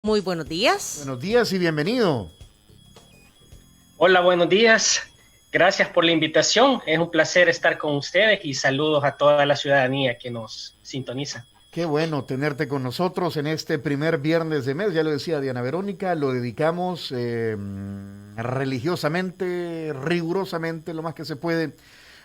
Muy buenos días. Buenos días y bienvenido. Hola, buenos días. Gracias por la invitación. Es un placer estar con ustedes y saludos a toda la ciudadanía que nos sintoniza. Qué bueno tenerte con nosotros en este primer viernes de mes. Ya lo decía Diana Verónica, lo dedicamos religiosamente, rigurosamente, lo más que se puede,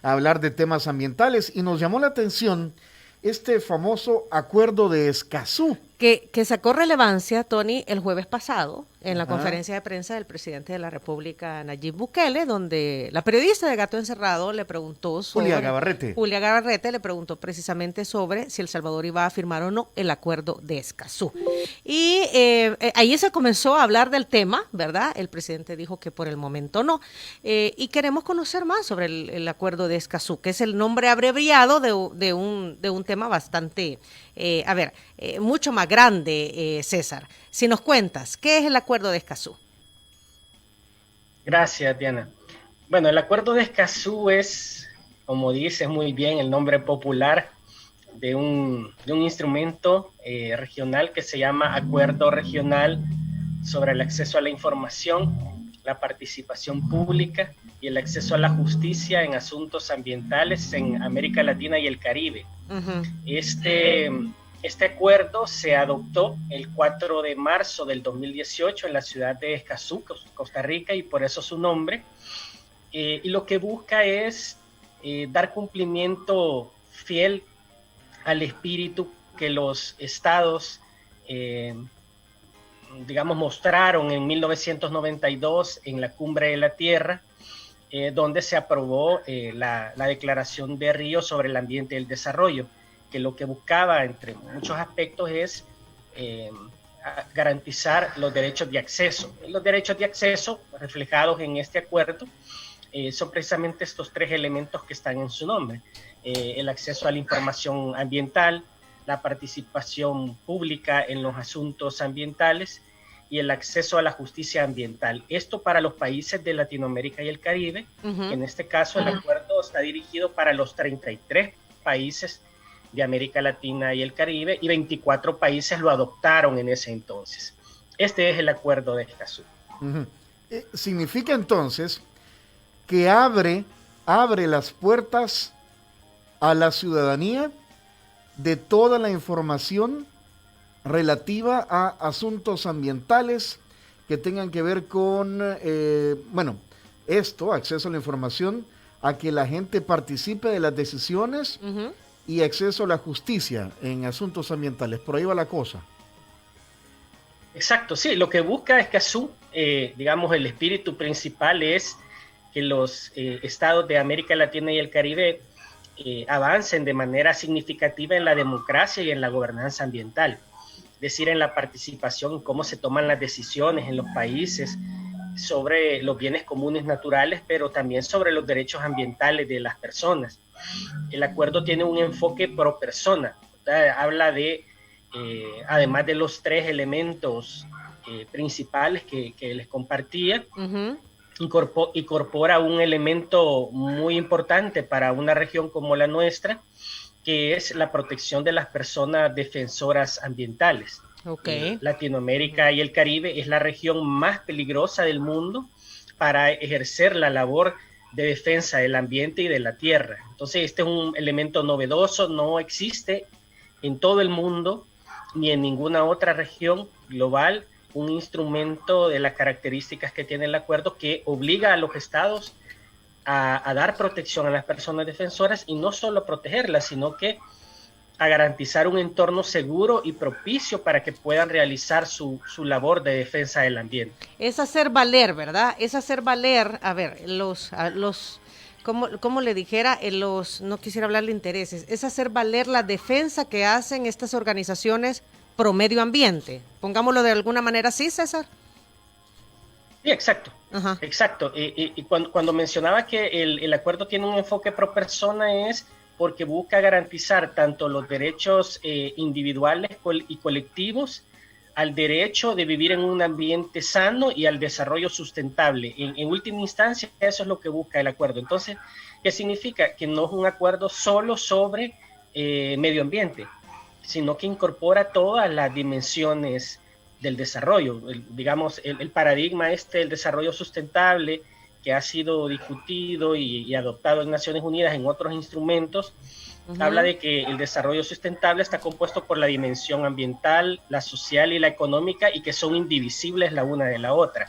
a hablar de temas ambientales. Y nos llamó la atención este famoso acuerdo de Escazú. Que sacó relevancia, Tony, el jueves pasado en la Ajá. conferencia de prensa del presidente de la República, Nayib Bukele, donde la periodista de Gato Encerrado le preguntó Julia sobre, Gabarrete. Julia Gabarrete le preguntó precisamente sobre si El Salvador iba a firmar o no el acuerdo de Escazú. Y ahí se comenzó a hablar del tema, ¿verdad? El presidente dijo que por el momento no. Y queremos conocer más sobre el acuerdo de Escazú, que es el nombre abreviado de un tema bastante, mucho más grande, César. Si nos cuentas, ¿qué es el acuerdo de Escazú? Gracias, Diana. Bueno, el acuerdo de Escazú es, como dice muy bien el nombre popular, de un instrumento regional que se llama Acuerdo Regional sobre el acceso a la información, la participación pública y el acceso a la justicia en asuntos ambientales en América Latina y el Caribe. Uh-huh. Este acuerdo se adoptó el 4 de marzo del 2018 en la ciudad de Escazú, Costa Rica, y por eso su nombre. Y lo que busca es dar cumplimiento fiel al espíritu que los estados, mostraron en 1992 en la Cumbre de la Tierra, donde se aprobó la Declaración de Río sobre el Ambiente y el Desarrollo, que lo que buscaba, entre muchos aspectos, es garantizar los derechos de acceso. Los derechos de acceso reflejados en este acuerdo son precisamente estos tres elementos que están en su nombre. El acceso a la información ambiental, la participación pública en los asuntos ambientales y el acceso a la justicia ambiental. Esto para los países de Latinoamérica y el Caribe. Uh-huh. En este caso, el acuerdo está dirigido para los 33 países de América Latina y el Caribe, y 24 países lo adoptaron en ese entonces. Este es el acuerdo de Escazú. Uh-huh. Significa entonces que abre las puertas a la ciudadanía de toda la información relativa a asuntos ambientales que tengan que ver con, acceso a la información, a que la gente participe de las decisiones. Uh-huh. Y acceso a la justicia en asuntos ambientales. Por ahí va la cosa. Exacto, sí. Lo que busca Escazú, el espíritu principal es que los estados de América Latina y el Caribe avancen de manera significativa en la democracia y en la gobernanza ambiental. Es decir, en la participación, en cómo se toman las decisiones en los países sobre los bienes comunes naturales, pero también sobre los derechos ambientales de las personas. El acuerdo tiene un enfoque pro persona, habla de, además de los tres elementos principales que les compartía, uh-huh. Incorpora un elemento muy importante para una región como la nuestra, que es la protección de las personas defensoras ambientales. Okay. Latinoamérica y el Caribe es la región más peligrosa del mundo para ejercer la labor de defensa del ambiente y de la tierra. Entonces, este es un elemento novedoso, no existe en todo el mundo ni en ninguna otra región global un instrumento de las características que tiene el acuerdo que obliga a los estados a dar protección a las personas defensoras, y no solo protegerlas, sino que a garantizar un entorno seguro y propicio para que puedan realizar su labor de defensa del ambiente. Es hacer valer, ¿verdad? Es hacer valer, como le dijera, no quisiera hablar de intereses, es hacer valer la defensa que hacen estas organizaciones pro medio ambiente. Pongámoslo de alguna manera así, César. Sí, exacto. Uh-huh. Exacto. Y cuando mencionaba que el acuerdo tiene un enfoque pro persona, es porque busca garantizar tanto los derechos individuales y colectivos, al derecho de vivir en un ambiente sano y al desarrollo sustentable. En última instancia, eso es lo que busca el acuerdo. Entonces, ¿qué significa? Que no es un acuerdo solo sobre medio ambiente, sino que incorpora todas las dimensiones del desarrollo. Digamos, el paradigma el desarrollo sustentable, que ha sido discutido y adoptado en Naciones Unidas en otros instrumentos, habla de que el desarrollo sustentable está compuesto por la dimensión ambiental, la social y la económica, y que son indivisibles la una de la otra.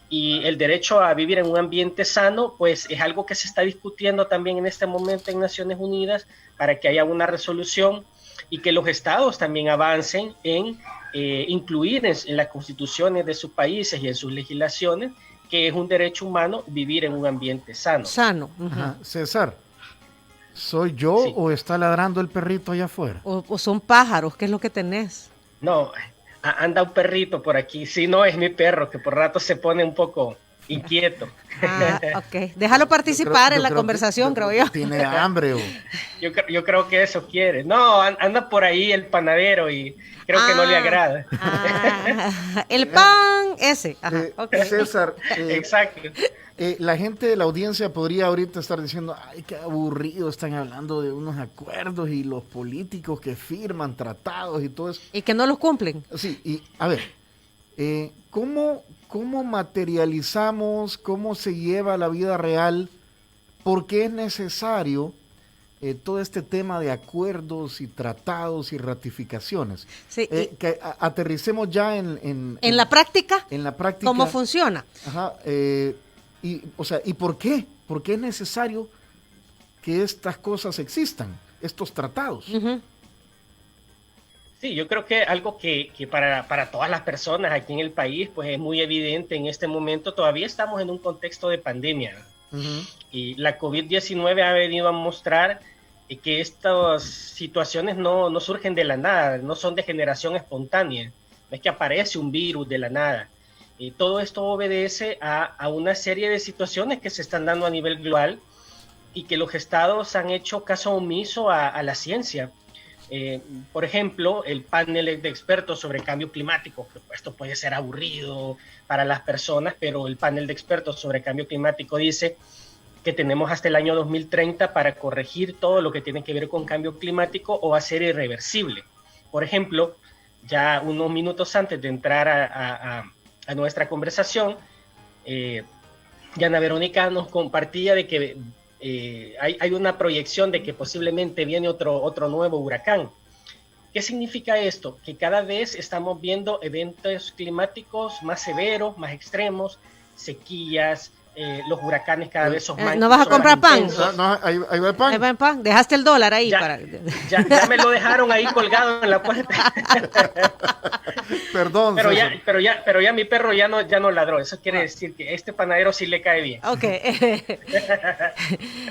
Y el derecho a vivir en un ambiente sano, pues es algo que se está discutiendo también en este momento en Naciones Unidas para que haya una resolución y que los estados también avancen en incluir en las constituciones de sus países y en sus legislaciones que es un derecho humano vivir en un ambiente sano. Sano. Ajá. César, ¿soy yo o está ladrando el perrito allá afuera? O son pájaros, ¿qué es lo que tenés? No, anda un perrito por aquí. Sí, no, es mi perro, que por rato se pone un poco inquieto. Ok. Déjalo participar en la conversación, creo yo. Tiene hambre. Yo creo que eso quiere. No, anda por ahí el panadero y creo que no le agrada. El pan ese. Ajá, César, exacto. La gente de la audiencia podría ahorita estar diciendo, ay, qué aburrido, están hablando de unos acuerdos y los políticos que firman tratados y todo eso. Y que no los cumplen. Sí, y a ver, ¿cómo materializamos, cómo se lleva la vida real? ¿Por qué es necesario todo este tema de acuerdos y tratados y ratificaciones? Sí, que aterricemos ya en la práctica. En la práctica. ¿Cómo funciona? Ajá. ¿Y por qué? ¿Por qué es necesario que estas cosas existan, estos tratados? Uh-huh. Sí, yo creo que algo que para todas las personas aquí en el país, pues es muy evidente en este momento. Todavía estamos en un contexto de pandemia. Uh-huh. Y la COVID-19 ha venido a mostrar que estas situaciones no surgen de la nada, no son de generación espontánea. No es que aparece un virus de la nada. Todo esto obedece a una serie de situaciones que se están dando a nivel global y que los estados han hecho caso omiso a la ciencia. Por ejemplo, el panel de expertos sobre cambio climático, que esto puede ser aburrido para las personas, pero el panel de expertos sobre cambio climático dice que tenemos hasta el año 2030 para corregir todo lo que tiene que ver con cambio climático o hacer irreversible. Por ejemplo, ya unos minutos antes de entrar a nuestra conversación, Yana Verónica nos compartía de que hay una proyección de que posiblemente viene otro nuevo huracán. ¿Qué significa esto? Que cada vez estamos viendo eventos climáticos más severos, más extremos, sequías, los huracanes cada vez son más ¿No vas a comprar pan? No, ahí va el pan. Ahí va el pan. Dejaste el dólar ahí. Ya me lo dejaron ahí colgado en la puerta. Perdón. Pero ya mi perro ya no ladró. Eso quiere decir que este panadero sí le cae bien. Ok.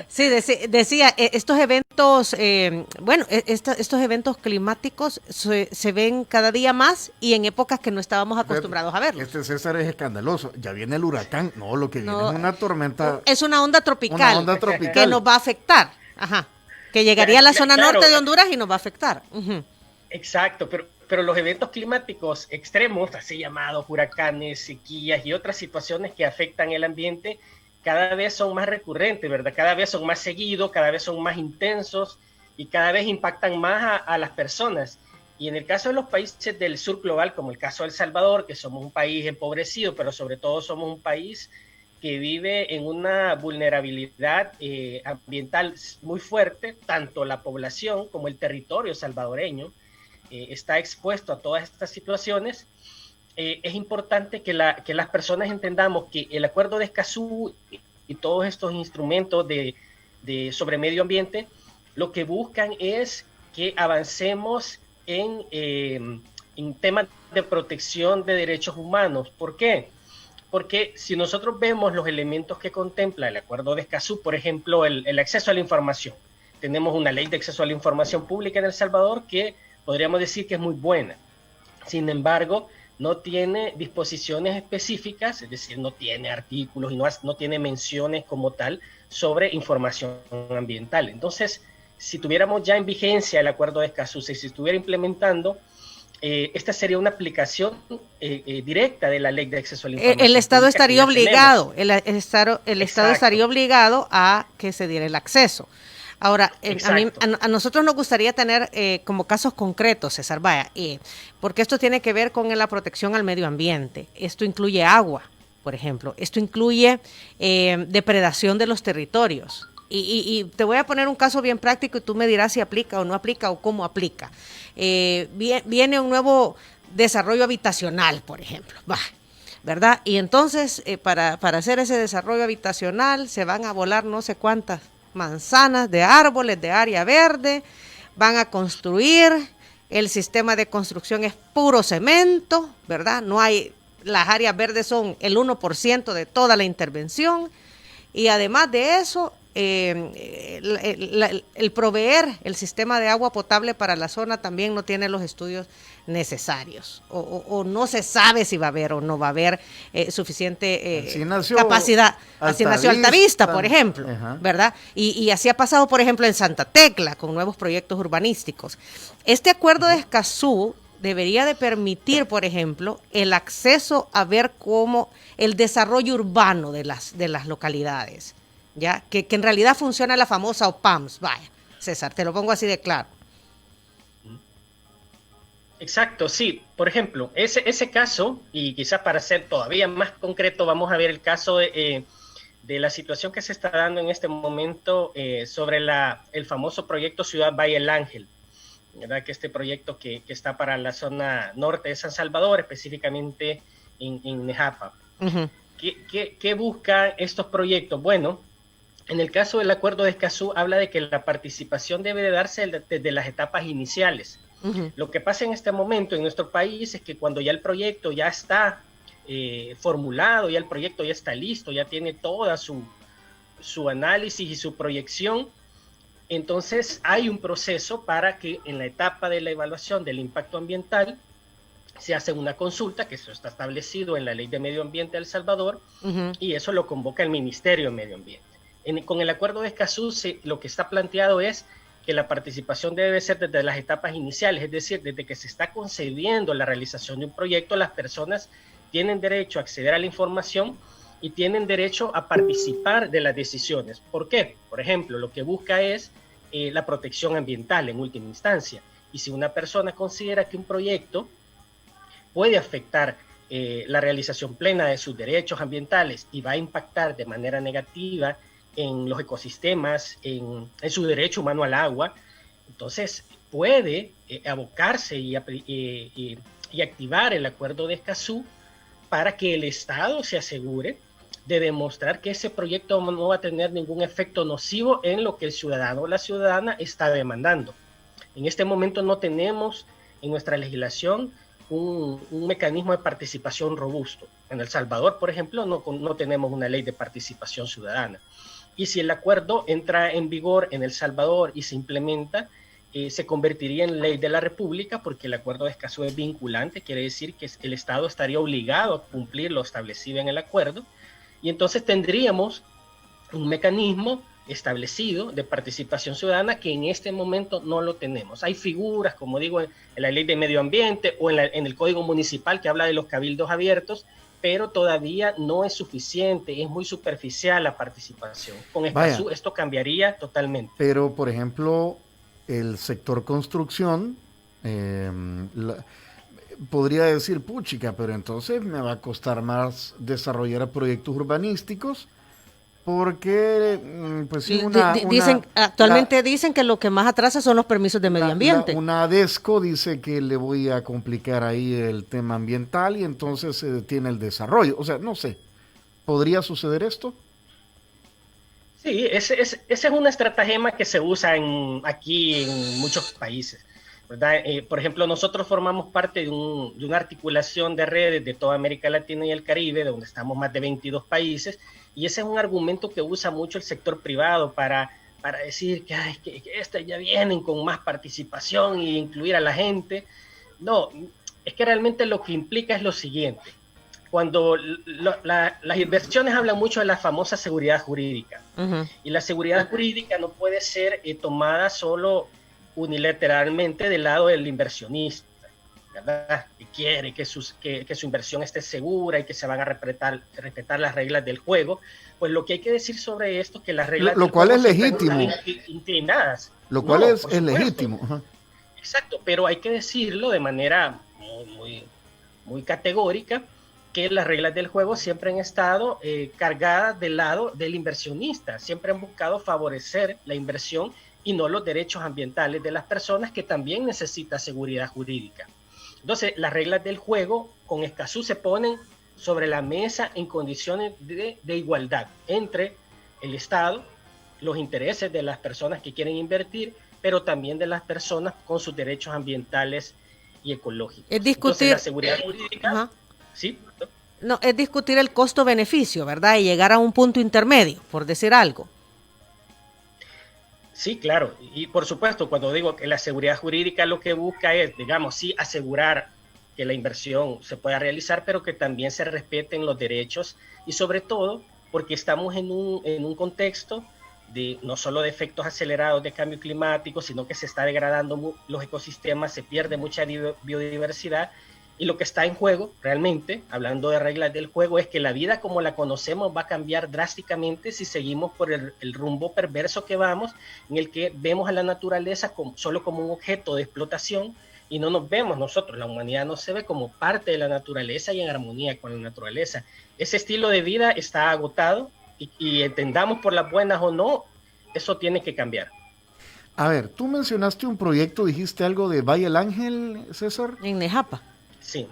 Sí, decía, estos eventos, estos eventos climáticos se ven cada día más y en épocas que no estábamos acostumbrados a verlos. Este César es escandaloso. Ya viene el huracán. No, lo que viene es una tormenta. Es una onda tropical. Una onda tropical. Que nos va a afectar. Ajá. Que llegaría a la zona norte de Honduras y nos va a afectar. Uh-huh. Exacto, pero los eventos climáticos extremos, así llamados huracanes, sequías y otras situaciones que afectan el ambiente, cada vez son más recurrentes, ¿verdad? Cada vez son más seguidos, cada vez son más intensos y cada vez impactan más a las personas. Y en el caso de los países del sur global, como el caso de El Salvador, que somos un país empobrecido, pero sobre todo somos un país que vive en una vulnerabilidad ambiental muy fuerte, tanto la población como el territorio salvadoreño está expuesto a todas estas situaciones. Es importante que las personas entendamos que el Acuerdo de Escazú y todos estos instrumentos sobre medio ambiente, lo que buscan es que avancemos en temas de protección de derechos humanos. ¿Por qué? Porque si nosotros vemos los elementos que contempla el Acuerdo de Escazú, por ejemplo, el acceso a la información, tenemos una ley de acceso a la información pública en El Salvador que podríamos decir que es muy buena. Sin embargo, no tiene disposiciones específicas, es decir, no tiene artículos y no tiene menciones como tal sobre información ambiental. Entonces, si tuviéramos ya en vigencia el Acuerdo de Escazú, si se estuviera implementando, esta sería una aplicación directa de la ley de acceso a la información. El Estado estaría obligado, el Estado estaría obligado a que se diera el acceso. Ahora, Exacto. a nosotros nos gustaría tener como casos concretos, César, vaya, porque esto tiene que ver con la protección al medio ambiente. Esto incluye agua, por ejemplo. Esto incluye depredación de los territorios. Y te voy a poner un caso bien práctico y tú me dirás si aplica o no aplica o cómo aplica. Viene un nuevo desarrollo habitacional, por ejemplo, ¿verdad? Y entonces, para hacer ese desarrollo habitacional se van a volar no sé cuántas manzanas de árboles de área verde, van a construir, el sistema de construcción es puro cemento, ¿verdad? No hay, las áreas verdes son el 1% de toda la intervención, y además de eso, el proveer el sistema de agua potable para la zona también no tiene los estudios necesarios, o no se sabe si va a haber o no va a haber suficiente capacidad. Así nació Altavista, por ejemplo, ¿verdad? Y así ha pasado, por ejemplo, en Santa Tecla, con nuevos proyectos urbanísticos. Este acuerdo de Escazú debería de permitir, por ejemplo, el acceso a ver cómo el desarrollo urbano de las localidades, ¿ya? Que en realidad funciona la famosa OPAMS, vaya, César, te lo pongo así de claro. Exacto, sí. Por ejemplo, ese caso, y quizás para ser todavía más concreto, vamos a ver el caso de la situación que se está dando en este momento sobre el famoso proyecto Ciudad Valle del Ángel, ¿verdad? Que este proyecto que está para la zona norte de San Salvador, específicamente en Nejapa. Uh-huh. ¿Qué buscan estos proyectos? Bueno, en el caso del acuerdo de Escazú habla de que la participación debe de darse desde las etapas iniciales. Uh-huh. Lo que pasa en este momento en nuestro país es que cuando ya el proyecto ya está formulado, ya el proyecto ya está listo, ya tiene toda su análisis y su proyección, entonces hay un proceso para que en la etapa de la evaluación del impacto ambiental se hace una consulta, que eso está establecido en la Ley de Medio Ambiente de El Salvador, uh-huh, y eso lo convoca el Ministerio de Medio Ambiente. Con el acuerdo de Escazú lo que está planteado es que la participación debe ser desde las etapas iniciales, es decir, desde que se está concebiendo la realización de un proyecto, las personas tienen derecho a acceder a la información y tienen derecho a participar de las decisiones. ¿Por qué? Por ejemplo, lo que busca es la protección ambiental en última instancia. Y si una persona considera que un proyecto puede afectar la realización plena de sus derechos ambientales y va a impactar de manera negativa en los ecosistemas, en su derecho humano al agua, entonces puede abocarse y activar el acuerdo de Escazú para que el Estado se asegure de demostrar que ese proyecto no va a tener ningún efecto nocivo en lo que el ciudadano o la ciudadana está demandando. En este momento no tenemos en nuestra legislación un mecanismo de participación robusto. En El Salvador, por ejemplo, no tenemos una ley de participación ciudadana. Y si el acuerdo entra en vigor en El Salvador y se implementa, se convertiría en ley de la República, porque el acuerdo de Escazú es vinculante, quiere decir que el Estado estaría obligado a cumplir lo establecido en el acuerdo, y entonces tendríamos un mecanismo establecido de participación ciudadana que en este momento no lo tenemos. Hay figuras, como digo, en la Ley de Medio Ambiente o en el Código Municipal que habla de los cabildos abiertos, pero todavía no es suficiente, es muy superficial la participación. Con Escazú esto cambiaría totalmente. Pero, por ejemplo, el sector construcción podría decir, puchica, pero entonces me va a costar más desarrollar proyectos urbanísticos porque, pues sí, actualmente dicen que lo que más atrasa son los permisos de medio ambiente. Una ADESCO dice que le voy a complicar ahí el tema ambiental y entonces se detiene el desarrollo. O sea, no sé, ¿podría suceder esto? Sí, esa es una estratagema que se usa aquí en muchos países, ¿verdad? Por ejemplo, nosotros formamos parte de una articulación de redes de toda América Latina y el Caribe, donde estamos más de 22 países, y ese es un argumento que usa mucho el sector privado para decir que estas ya vienen con más participación e incluir a la gente. No, es que realmente lo que implica es lo siguiente. Cuando las inversiones hablan mucho de la famosa seguridad jurídica, uh-huh, y la seguridad jurídica no puede ser tomada solo unilateralmente del lado del inversionista. ¿verdad? Y quiere que su inversión esté segura y que se van a respetar las reglas del juego, pues lo que hay que decir sobre esto es que las reglas lo del cual juego es legítimo. están inclinadas. Lo cual No, es por supuesto. legítimo. Ajá. Exacto, pero hay que decirlo de manera muy categórica, que las reglas del juego siempre han estado cargadas del lado del inversionista, siempre han buscado favorecer la inversión y no los derechos ambientales de las personas, que también necesita seguridad jurídica. Entonces, las reglas del juego con Escazú se ponen sobre la mesa en condiciones de igualdad entre el Estado, los intereses de las personas que quieren invertir, pero también de las personas con sus derechos ambientales y ecológicos. Es discutir. Entonces, la seguridad jurídica, Ajá. ¿sí? No, es discutir el costo-beneficio, ¿verdad? Y llegar a un punto intermedio, por decir algo. Sí, claro. Y por supuesto, cuando digo que la seguridad jurídica lo que busca es, digamos, sí, asegurar que la inversión se pueda realizar, pero que también se respeten los derechos y sobre todo porque estamos en un contexto de no solo de efectos acelerados de cambio climático, sino que se está degradando los ecosistemas, se pierde mucha biodiversidad, y lo que está en juego realmente, hablando de reglas del juego, es que la vida como la conocemos va a cambiar drásticamente si seguimos por el rumbo perverso que vamos, en el que vemos a la naturaleza solo como un objeto de explotación y no nos vemos nosotros, la humanidad no se ve como parte de la naturaleza y en armonía con la naturaleza. Ese estilo de vida está agotado y entendamos por las buenas o no, eso tiene que cambiar. A ver, tú mencionaste un proyecto, dijiste algo de Valle del Ángel, César. En Nejapa. Sí,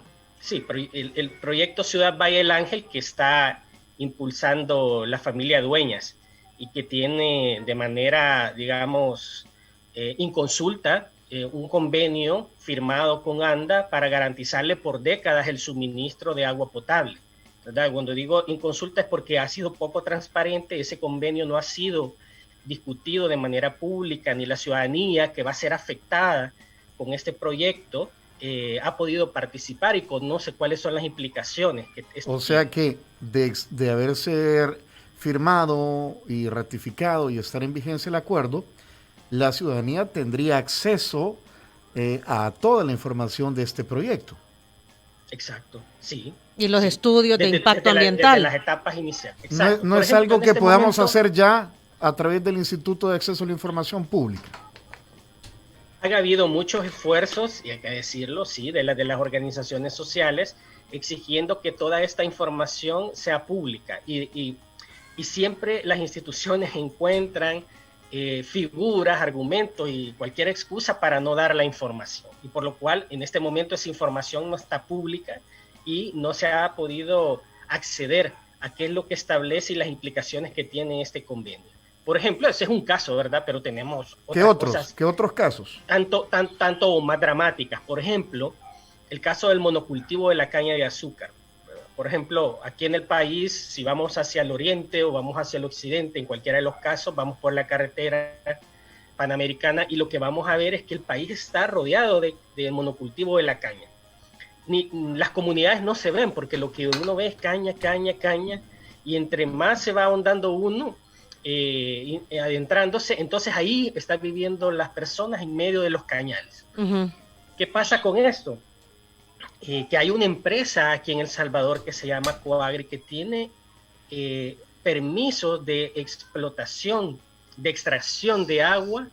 el proyecto Ciudad Valle del Ángel, que está impulsando la familia Dueñas y que tiene de manera, digamos, inconsulta, un convenio firmado con ANDA para garantizarle por décadas el suministro de agua potable, ¿verdad? Cuando digo inconsulta es porque ha sido poco transparente, ese convenio no ha sido discutido de manera pública, ni la ciudadanía que va a ser afectada con este proyecto ha podido participar y conoce cuáles son las implicaciones. O sea que de haberse firmado y ratificado y estar en vigencia el acuerdo, la ciudadanía tendría acceso a toda la información de este proyecto. Exacto, sí. Y los estudios de impacto ambiental. Desde las etapas iniciales. Exacto. No es algo que podamos hacer ya a través del Instituto de Acceso a la Información Pública. Han habido muchos esfuerzos, y hay que decirlo, sí, de las organizaciones sociales, exigiendo que toda esta información sea pública. Y siempre las instituciones encuentran figuras, argumentos y cualquier excusa para no dar la información. Y por lo cual, en este momento, esa información no está pública y no se ha podido acceder a qué es lo que establece y las implicaciones que tiene este convenio. Por ejemplo, ese es un caso, ¿verdad? Pero tenemos otras ¿Qué otros casos? Tanto o más dramáticas. Por ejemplo, el caso del monocultivo de la caña de azúcar. Por ejemplo, aquí en el país, si vamos hacia el oriente o vamos hacia el occidente, en cualquiera de los casos, vamos por la carretera panamericana y lo que vamos a ver es que el país está rodeado de monocultivo de la caña. Las comunidades no se ven porque lo que uno ve es caña, caña, caña, y entre más se va ahondando uno, adentrándose, entonces ahí están viviendo las personas en medio de los cañales. Uh-huh. ¿Qué pasa con esto? Que hay una empresa aquí en El Salvador que se llama Coagri que tiene permiso de explotación, de extracción de agua,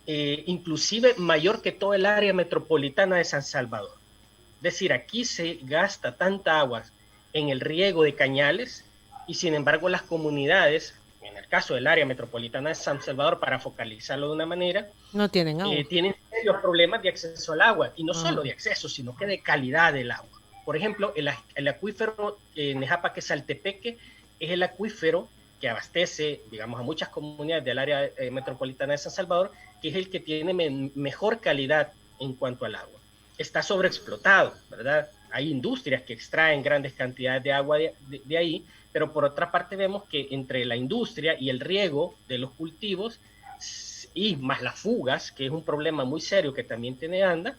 inclusive mayor que todo el área metropolitana de San Salvador. Es decir, aquí se gasta tanta agua en el riego de cañales y sin embargo las comunidades, en el caso del área metropolitana de San Salvador, para focalizarlo de una manera, no tienen agua. Tienen serios problemas de acceso al agua, y no solo de acceso, sino que de calidad del agua. Por ejemplo, el acuífero Nejapa Quesaltepeque es el acuífero que abastece, digamos, a muchas comunidades del área metropolitana de San Salvador, que es el que tiene mejor calidad en cuanto al agua. Está sobreexplotado, ¿verdad? Hay industrias que extraen grandes cantidades de agua de ahí, pero por otra parte vemos que entre la industria y el riego de los cultivos, y más las fugas, que es un problema muy serio que también tiene ANDA,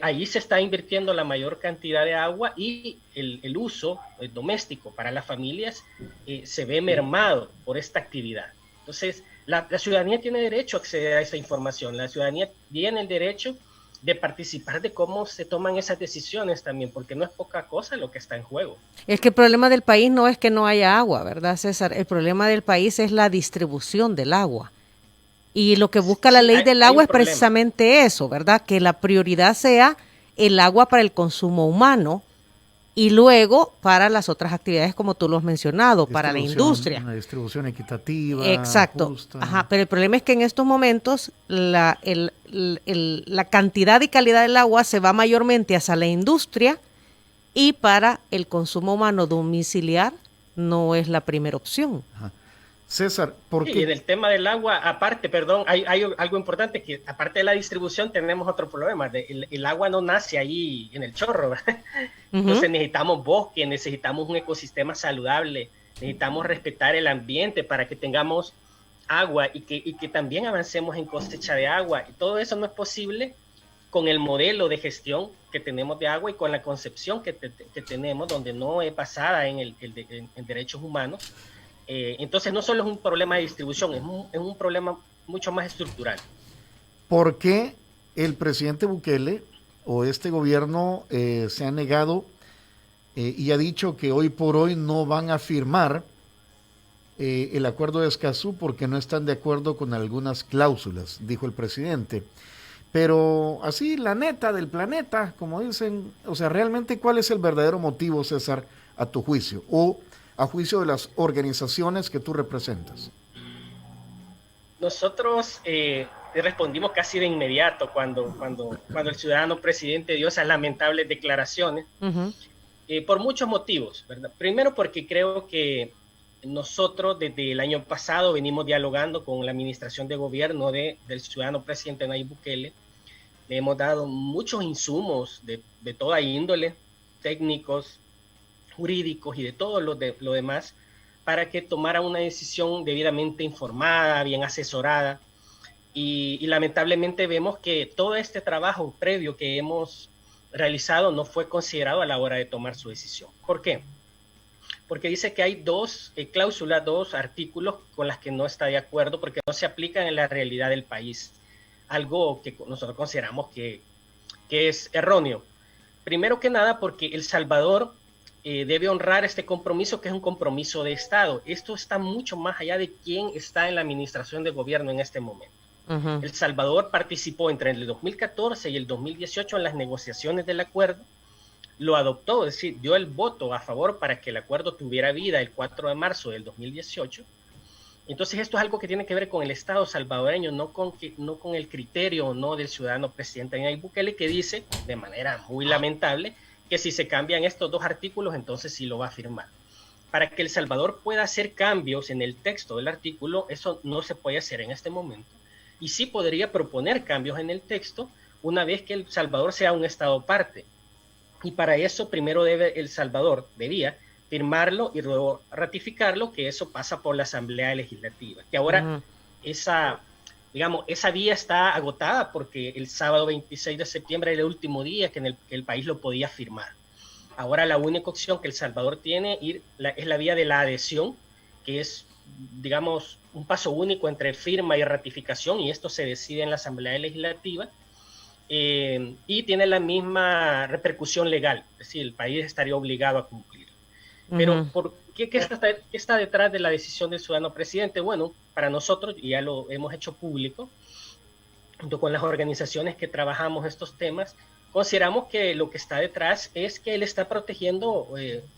ahí se está invirtiendo la mayor cantidad de agua y el uso doméstico para las familias se ve mermado por esta actividad. Entonces, la ciudadanía tiene derecho a acceder a esa información, la ciudadanía tiene el derecho de participar de cómo se toman esas decisiones también, porque no es poca cosa lo que está en juego. Es que el problema del país no es que no haya agua, ¿verdad, César? El problema del país es la distribución del agua. Y lo que busca la ley del agua es precisamente eso, ¿verdad? Que la prioridad sea el agua para el consumo humano y luego para las otras actividades como tú lo has mencionado, para la industria. Una distribución equitativa. Exacto. Justa. Ajá, pero el problema es que en estos momentos la cantidad y calidad del agua se va mayormente hacia la industria y para el consumo humano domiciliar no es la primera opción. Ajá. César, ¿por qué? Sí, en el tema del agua, aparte, perdón, hay algo importante, que aparte de la distribución tenemos otro problema. El agua no nace ahí en el chorro. Entonces necesitamos bosque, necesitamos un ecosistema saludable, necesitamos respetar el ambiente para que tengamos agua y que también avancemos en cosecha de agua. Y todo eso no es posible con el modelo de gestión que tenemos de agua y con la concepción que tenemos, donde no es basada en derechos humanos. Entonces no solo es un problema de distribución, es un problema mucho más estructural. ¿Por qué el presidente Bukele o este gobierno se ha negado y ha dicho que hoy por hoy no van a firmar el acuerdo de Escazú porque no están de acuerdo con algunas cláusulas, dijo el presidente? Pero así, la neta del planeta, como dicen, o sea, realmente, ¿cuál es el verdadero motivo, César, a tu juicio? O a juicio de las organizaciones que tú representas. Nosotros respondimos casi de inmediato cuando el ciudadano presidente dio esas lamentables declaraciones, por muchos motivos, ¿verdad? Primero porque creo que nosotros desde el año pasado venimos dialogando con la administración de gobierno del ciudadano presidente Nayib Bukele. Le hemos dado muchos insumos de toda índole, técnicos, jurídicos y de todo lo demás, para que tomara una decisión debidamente informada, bien asesorada. Y lamentablemente vemos que todo este trabajo previo que hemos realizado no fue considerado a la hora de tomar su decisión. ¿Por qué? Porque dice que hay dos cláusulas, dos artículos con las que no está de acuerdo porque no se aplican en la realidad del país. Algo que nosotros consideramos que es erróneo. Primero que nada porque El Salvador debe honrar este compromiso, que es un compromiso de Estado. Esto está mucho más allá de quién está en la administración de gobierno en este momento. El Salvador participó entre el 2014 y el 2018 en las negociaciones del acuerdo, lo adoptó, es decir, dio el voto a favor para que el acuerdo tuviera vida el 4 de marzo del 2018. Entonces esto es algo que tiene que ver con el Estado salvadoreño, no con el criterio no del ciudadano presidente Nayib Bukele, que dice de manera muy lamentable que si se cambian estos dos artículos, entonces sí lo va a firmar. Para que El Salvador pueda hacer cambios en el texto del artículo, eso no se puede hacer en este momento. Y sí podría proponer cambios en el texto una vez que El Salvador sea un Estado parte. Y para eso primero El Salvador debía firmarlo y luego ratificarlo, que eso pasa por la Asamblea Legislativa. Que ahora esa vía está agotada porque el sábado 26 de septiembre era el último día que el país lo podía firmar. Ahora la única opción que El Salvador tiene es la vía de la adhesión, que es, digamos, un paso único entre firma y ratificación, y esto se decide en la Asamblea Legislativa, y tiene la misma repercusión legal, es decir, el país estaría obligado a cumplir. Pero ¿por qué está detrás de la decisión del ciudadano presidente? Bueno, para nosotros, y ya lo hemos hecho público, junto con las organizaciones que trabajamos estos temas, consideramos que lo que está detrás es que él está protegiendo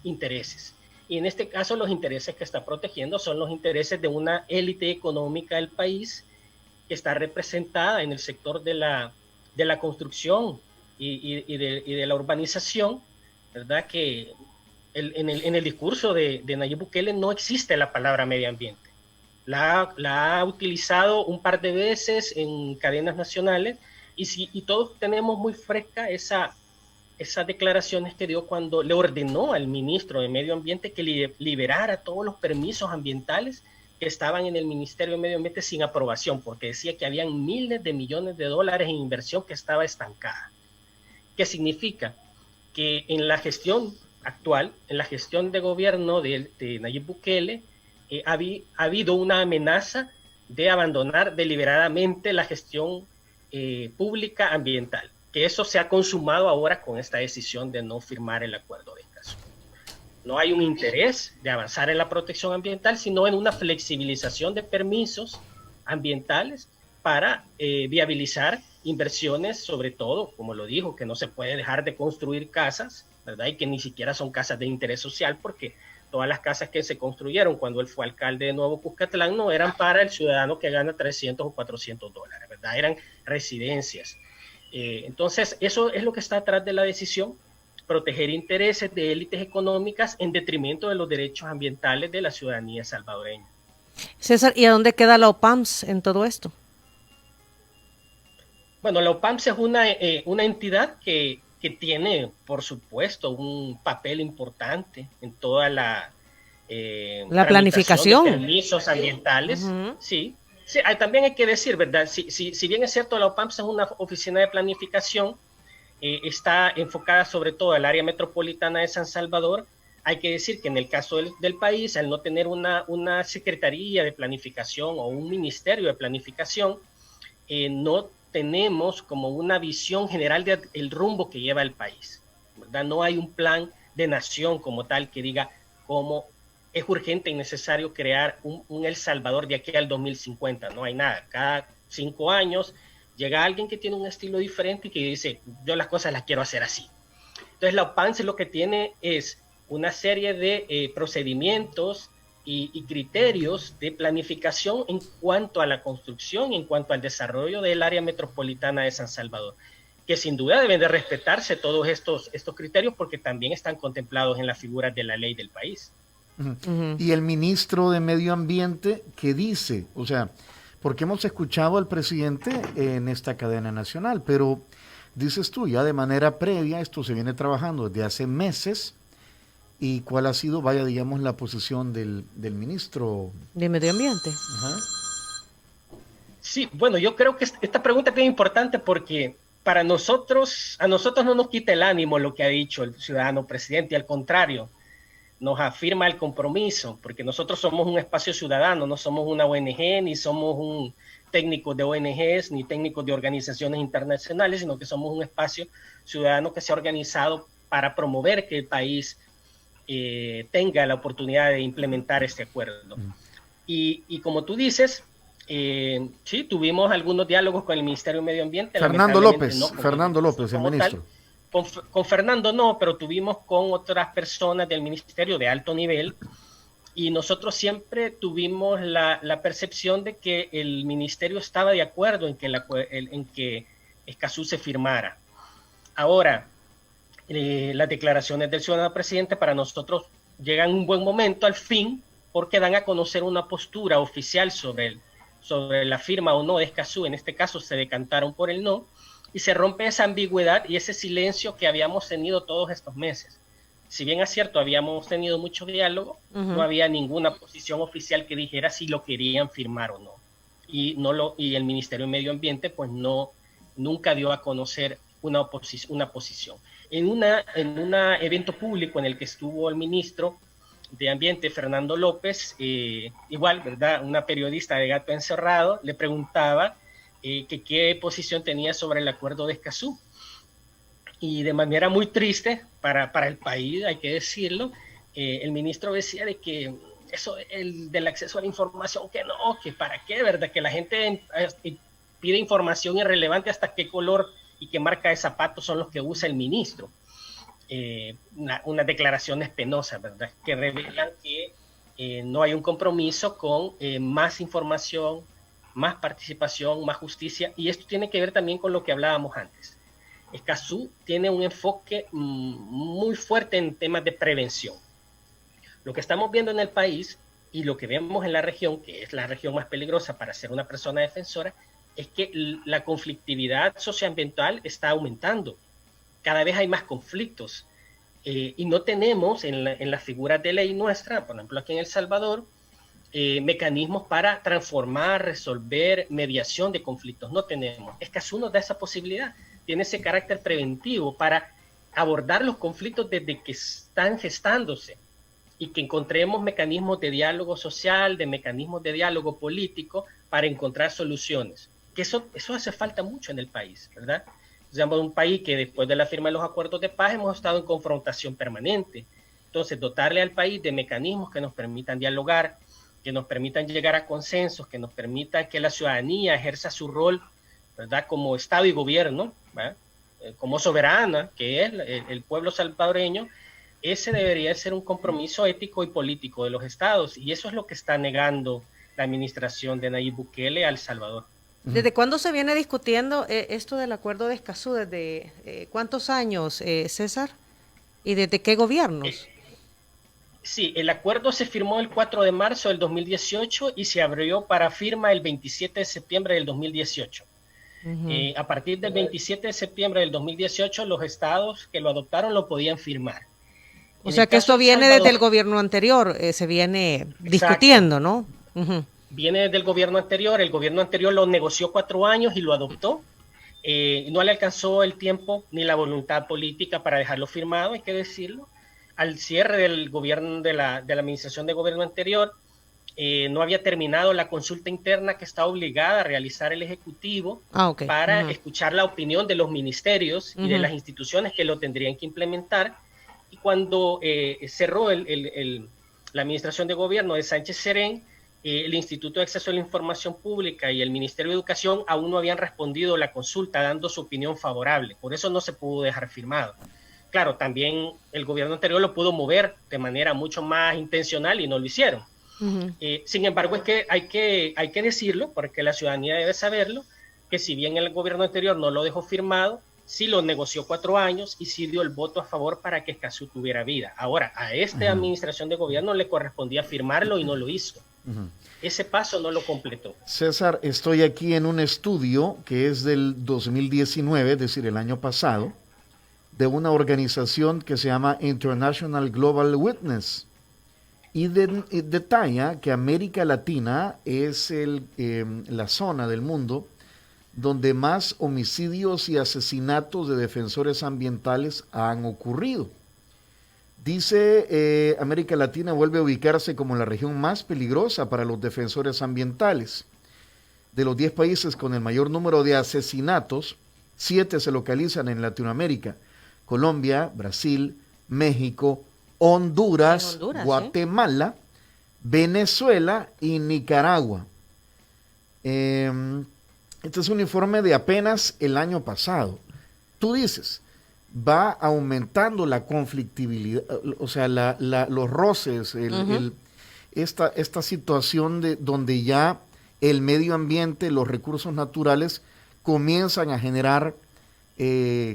intereses. Y en este caso los intereses que está protegiendo son los intereses de una élite económica del país que está representada en el sector de la construcción y de la urbanización, ¿verdad? Que en el discurso de Nayib Bukele no existe la palabra medio ambiente. La ha utilizado un par de veces en cadenas nacionales y todos tenemos muy fresca esas declaraciones que dio cuando le ordenó al ministro de Medio Ambiente que liberara todos los permisos ambientales que estaban en el Ministerio de Medio Ambiente sin aprobación, porque decía que habían miles de millones de dólares en inversión que estaba estancada. ¿Qué significa? Que en la gestión actual, en la gestión de gobierno de Nayib Bukele, ha habido una amenaza de abandonar deliberadamente la gestión pública ambiental. que eso se ha consumado ahora con esta decisión de no firmar el acuerdo de Escazú. No hay un interés de avanzar en la protección ambiental, sino en una flexibilización de permisos ambientales para viabilizar inversiones, sobre todo, como lo dijo, que no se puede dejar de construir casas, ¿verdad? Y que ni siquiera son casas de interés social, porque todas las casas que se construyeron cuando él fue alcalde de Nuevo Cuscatlán no eran para el ciudadano que gana 300 o 400 dólares, ¿verdad? Eran residencias. Entonces, eso es lo que está atrás de la decisión, proteger intereses de élites económicas en detrimento de los derechos ambientales de la ciudadanía salvadoreña. César, ¿y a dónde queda la OPAMS en todo esto? Bueno, la OPAMS es una entidad que tiene, por supuesto, un papel importante en toda la planificación de permisos ambientales. Sí, también hay que decir, ¿verdad? Si bien es cierto, la OPAMS es una oficina de planificación, está enfocada sobre todo al área metropolitana de San Salvador. Hay que decir que en el caso del país, al no tener una secretaría de planificación o un ministerio de planificación, no tenemos como una visión general del rumbo que lleva el país, ¿verdad? No hay un plan de nación como tal que diga cómo es urgente y necesario crear un El Salvador de aquí al 2050. No hay nada. Cada 5 años llega alguien que tiene un estilo diferente y que dice, yo las cosas las quiero hacer así. Entonces la OPAMS lo que tiene es una serie de procedimientos y criterios de planificación en cuanto a la construcción, en cuanto al desarrollo del área metropolitana de San Salvador, que sin duda deben de respetarse todos estos criterios porque también están contemplados en las figuras de la ley del país. Y el ministro de Medio Ambiente, ¿qué dice? O sea, porque hemos escuchado al presidente en esta cadena nacional, pero dices tú, ya de manera previa, esto se viene trabajando desde hace meses. ¿Y cuál ha sido, digamos, la posición del ministro de Medio Ambiente? Ajá. Sí, bueno, yo creo que esta pregunta es bien importante porque a nosotros no nos quita el ánimo lo que ha dicho el ciudadano presidente, y al contrario, nos afirma el compromiso, porque nosotros somos un espacio ciudadano, no somos una ONG, ni somos un técnico de ONGs, ni técnicos de organizaciones internacionales, sino que somos un espacio ciudadano que se ha organizado para promover que el país tenga la oportunidad de implementar este acuerdo. Y como tú dices, sí, tuvimos algunos diálogos con el Ministerio de Medio Ambiente. Fernando López, el ministro. Con Fernando no, pero tuvimos con otras personas del ministerio de alto nivel y nosotros siempre tuvimos la percepción de que el ministerio estaba de acuerdo en que Escazú se firmara. Ahora, las declaraciones del ciudadano presidente para nosotros llegan en un buen momento al fin porque dan a conocer una postura oficial sobre la firma o no de Escazú. En este caso se decantaron por el no y se rompe esa ambigüedad y ese silencio que habíamos tenido todos estos meses. Si bien es cierto, habíamos tenido mucho diálogo, no había ninguna posición oficial que dijera si lo querían firmar o no. Y el Ministerio de Medio Ambiente pues nunca dio a conocer una posición. En un evento público en el que estuvo el ministro de Ambiente, Fernando López, igual, ¿verdad? Una periodista de Gato Encerrado le preguntaba que qué posición tenía sobre el acuerdo de Escazú. Y de manera muy triste para el país, hay que decirlo, el ministro decía de que eso del acceso a la información, que no, que para qué, ¿verdad? Que la gente pide información irrelevante hasta qué color y qué marca de zapatos son los que usa el ministro. Unas declaraciones penosas, ¿verdad? Que revelan que no hay un compromiso con más información, más participación, más justicia, y esto tiene que ver también con lo que hablábamos antes. Escazú tiene un enfoque muy fuerte en temas de prevención. Lo que estamos viendo en el país y lo que vemos en la región, que es la región más peligrosa para ser una persona defensora, es que la conflictividad socioambiental está aumentando. Cada vez hay más conflictos y no tenemos en las figuras de ley nuestra, por ejemplo aquí en El Salvador, mecanismos para transformar, resolver, mediación de conflictos. No tenemos. Escazú nos da esa posibilidad. Tiene ese carácter preventivo para abordar los conflictos desde que están gestándose y que encontremos mecanismos de diálogo social, de mecanismos de diálogo político para encontrar soluciones. Que eso hace falta mucho en el país, ¿verdad? Somos un país que después de la firma de los acuerdos de paz hemos estado en confrontación permanente. Entonces, dotarle al país de mecanismos que nos permitan dialogar, que nos permitan llegar a consensos, que nos permitan que la ciudadanía ejerza su rol, ¿verdad?, como Estado y gobierno, ¿verdad?, como soberana, que es el pueblo salvadoreño. Ese debería ser un compromiso ético y político de los estados, y eso es lo que está negando la administración de Nayib Bukele a El Salvador. ¿Desde cuándo se viene discutiendo esto del acuerdo de Escazú? ¿Desde cuántos años, César? ¿Y desde qué gobiernos? Sí, el acuerdo se firmó el 4 de marzo del 2018 y se abrió para firma el 27 de septiembre del 2018. A partir del 27 de septiembre del 2018, los estados que lo adoptaron lo podían firmar. O sea que esto viene desde el gobierno anterior, se viene discutiendo, ¿no? Viene desde el gobierno anterior lo negoció 4 años y lo adoptó. No le alcanzó el tiempo ni la voluntad política para dejarlo firmado, hay que decirlo. Al cierre del gobierno de la administración de gobierno anterior, no había terminado la consulta interna que está obligada a realizar el Ejecutivo para escuchar la opinión de los ministerios y de las instituciones que lo tendrían que implementar. Y cuando cerró la administración de gobierno de Sánchez Serén, el Instituto de Acceso a la Información Pública y el Ministerio de Educación aún no habían respondido la consulta dando su opinión favorable. Por eso no se pudo dejar firmado. Claro, también el gobierno anterior lo pudo mover de manera mucho más intencional y no lo hicieron. Sin embargo, es que hay que decirlo, porque la ciudadanía debe saberlo, que si bien el gobierno anterior no lo dejó firmado, sí lo negoció 4 años y sí dio el voto a favor para que Escazú tuviera vida. Ahora, a esta administración de gobierno le correspondía firmarlo y no lo hizo. Ese paso no lo completó. César, estoy aquí en un estudio que es del 2019, es decir, el año pasado, de una organización que se llama International Global Witness, y detalla que América Latina es la zona del mundo donde más homicidios y asesinatos de defensores ambientales han ocurrido. Dice, América Latina vuelve a ubicarse como la región más peligrosa para los defensores ambientales. De los 10 países con el mayor número de asesinatos, 7 se localizan en Latinoamérica: Colombia, Brasil, México, Honduras, Guatemala, Venezuela y Nicaragua. Este es un informe de apenas el año pasado. Tú dices, va aumentando la conflictividad, o sea, los roces, esta situación donde ya el medio ambiente, los recursos naturales comienzan a generar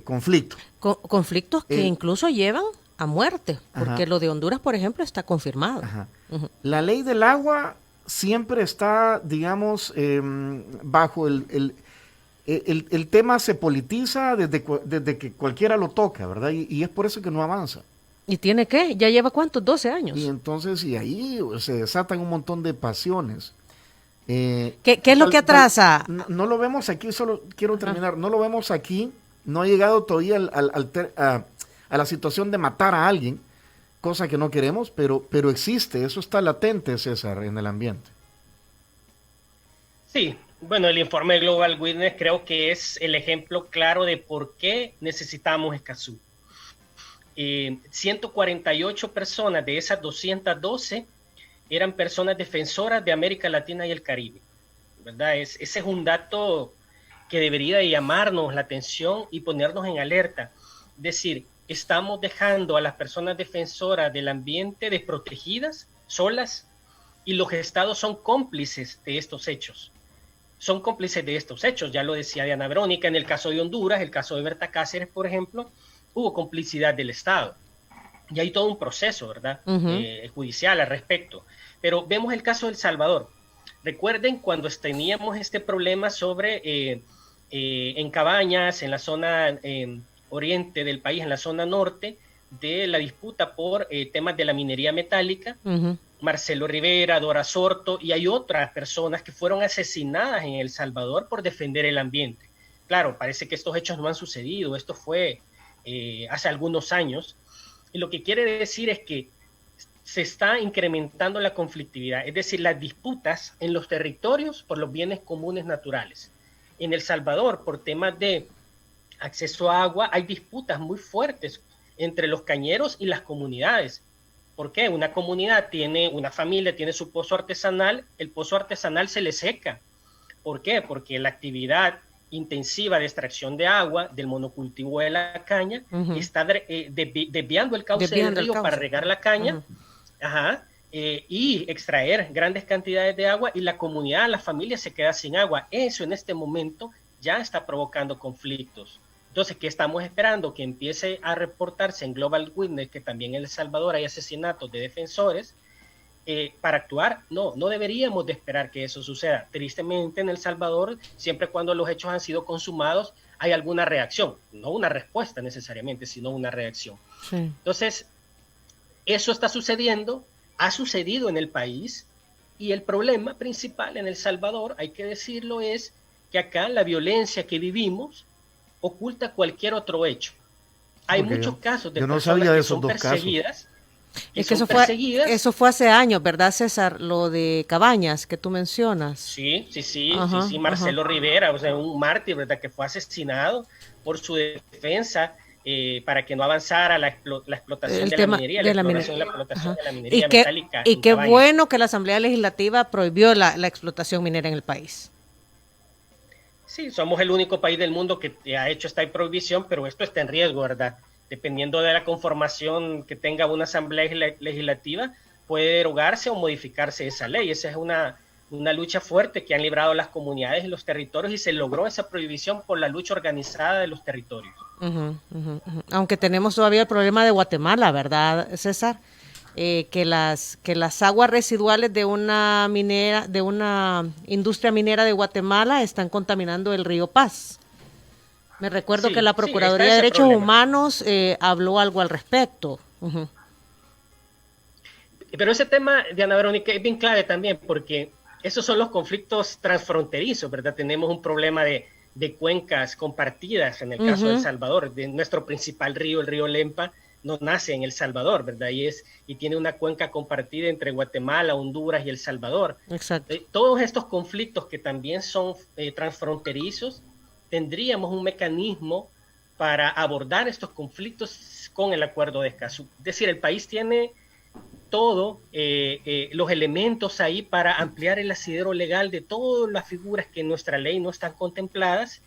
conflictos. Conflictos que incluso llevan a muerte, porque lo de Honduras, por ejemplo, está confirmado. La ley del agua siempre está, digamos, bajo el tema se politiza desde que cualquiera lo toca, ¿verdad? Y es por eso que no avanza. ¿Y tiene qué? ¿Ya lleva cuántos? 12 años. Y entonces, y ahí se desatan un montón de pasiones. ¿Qué es lo que atrasa? No lo vemos aquí, solo quiero terminar, no lo vemos aquí, no ha llegado todavía a la situación de matar a alguien, cosa que no queremos, pero existe, eso está latente, César, en el ambiente. Sí, bueno, el informe de Global Witness creo que es el ejemplo claro de por qué necesitamos Escazú. 148 personas de esas 212 eran personas defensoras de América Latina y el Caribe, ¿verdad? Ese es un dato que debería llamarnos la atención y ponernos en alerta. Es decir, estamos dejando a las personas defensoras del ambiente desprotegidas, solas, y los estados son cómplices de estos hechos. Son cómplices de estos hechos, ya lo decía Diana Verónica, en el caso de Honduras, el caso de Berta Cáceres, por ejemplo, hubo complicidad del Estado. Y hay todo un proceso, ¿verdad? Judicial al respecto. Pero vemos el caso de El Salvador. Recuerden cuando teníamos este problema sobre en Cabañas, en la zona oriente del país, en la zona norte, de la disputa por temas de la minería metálica. Marcelo Rivera, Dora Sorto, y hay otras personas que fueron asesinadas en El Salvador por defender el ambiente. Claro, parece que estos hechos no han sucedido, esto fue hace algunos años, y lo que quiere decir es que se está incrementando la conflictividad, es decir, las disputas en los territorios por los bienes comunes naturales. En El Salvador, por temas de acceso a agua, hay disputas muy fuertes entre los cañeros y las comunidades. ¿Por qué? Una comunidad tiene, una familia tiene su pozo artesanal, el pozo artesanal se le seca. ¿Por qué? Porque la actividad intensiva de extracción de agua del monocultivo de la caña está desviando el cauce del río para regar la caña y extraer grandes cantidades de agua, y la comunidad, la familia se queda sin agua. Eso en este momento ya está provocando conflictos. Entonces, ¿qué estamos esperando? Que empiece a reportarse en Global Witness que también en El Salvador hay asesinatos de defensores para actuar. No deberíamos de esperar que eso suceda. Tristemente, en El Salvador, siempre cuando los hechos han sido consumados, hay alguna reacción. No una respuesta necesariamente, sino una reacción. Sí. Entonces, eso está sucediendo, ha sucedido en el país, y el problema principal en El Salvador, hay que decirlo, es que acá la violencia que vivimos oculta cualquier otro hecho. Hay muchos casos de personas que son perseguidas. Es que eso fue hace años, ¿verdad, César? Lo de Cabañas que tú mencionas. Sí, Marcelo Rivera, o sea, un mártir, ¿verdad?, que fue asesinado por su defensa para que no avanzara la explotación de la minería, la explotación de la minería metálica. Y qué bueno que la Asamblea Legislativa prohibió la explotación minera en el país. Sí, somos el único país del mundo que ha hecho esta prohibición, pero esto está en riesgo, ¿verdad? Dependiendo de la conformación que tenga una asamblea legislativa, puede derogarse o modificarse esa ley. Esa es una lucha fuerte que han librado las comunidades y los territorios, y se logró esa prohibición por la lucha organizada de los territorios. Aunque tenemos todavía el problema de Guatemala, ¿verdad, César? Que las aguas residuales de una industria minera de Guatemala están contaminando el río Paz. Me recuerdo que la Procuraduría de Derechos Humanos habló algo al respecto. Pero ese tema, Diana Verónica, es bien clave también, porque esos son los conflictos transfronterizos, ¿verdad? Tenemos un problema de cuencas compartidas en el caso de El Salvador. De nuestro principal río, el río Lempa, no nace en El Salvador, ¿verdad? Y tiene una cuenca compartida entre Guatemala, Honduras y El Salvador. Exacto. Todos estos conflictos que también son transfronterizos, tendríamos un mecanismo para abordar estos conflictos con el Acuerdo de Escazú. Es decir, el país tiene todos los elementos ahí para ampliar el asidero legal de todas las figuras que en nuestra ley no están contempladas,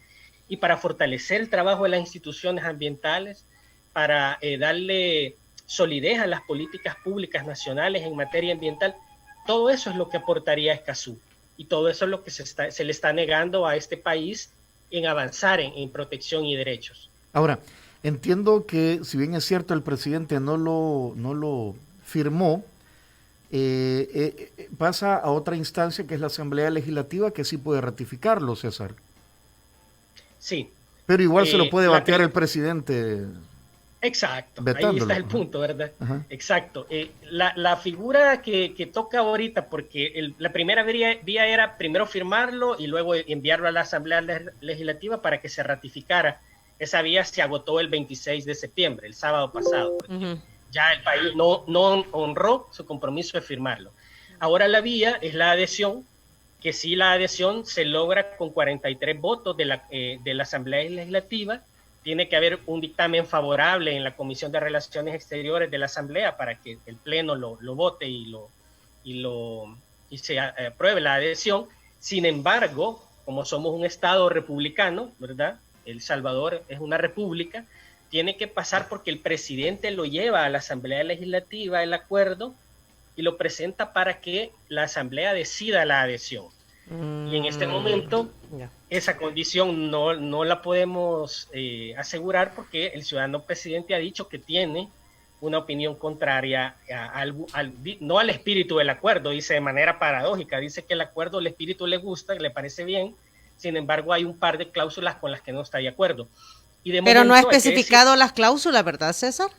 y para fortalecer el trabajo de las instituciones ambientales, para darle solidez a las políticas públicas nacionales en materia ambiental. Todo eso es lo que aportaría Escazú, y todo eso es lo que se le está negando a este país en avanzar en protección y derechos. Ahora, entiendo que, si bien es cierto, el presidente no lo firmó, pasa a otra instancia, que es la Asamblea Legislativa, que sí puede ratificarlo, César. Sí. Pero igual se lo puede batear el presidente. Exacto, ahí está el punto, ¿verdad? Ajá. Exacto. La figura que toca ahorita, porque la primera vía era primero firmarlo y luego enviarlo a la Asamblea Legislativa para que se ratificara. Esa vía se agotó el 26 de septiembre, el sábado pasado. Ya el país no honró su compromiso de firmarlo. Ahora la vía es la adhesión, que sí, la adhesión se logra con 43 votos de la Asamblea Legislativa. Tiene que haber un dictamen favorable en la Comisión de Relaciones Exteriores de la Asamblea para que el Pleno lo vote y se apruebe la adhesión. Sin embargo, como somos un Estado republicano, ¿verdad? El Salvador es una república, tiene que pasar porque el presidente lo lleva a la Asamblea Legislativa el acuerdo y lo presenta para que la Asamblea decida la adhesión. Y en este momento esa condición no la podemos asegurar, porque el ciudadano presidente ha dicho que tiene una opinión contraria no al espíritu del acuerdo. Dice de manera paradójica, dice que el acuerdo, el espíritu le gusta, le parece bien, sin embargo hay un par de cláusulas con las que no está de acuerdo. Pero no ha especificado las cláusulas, ¿verdad, César?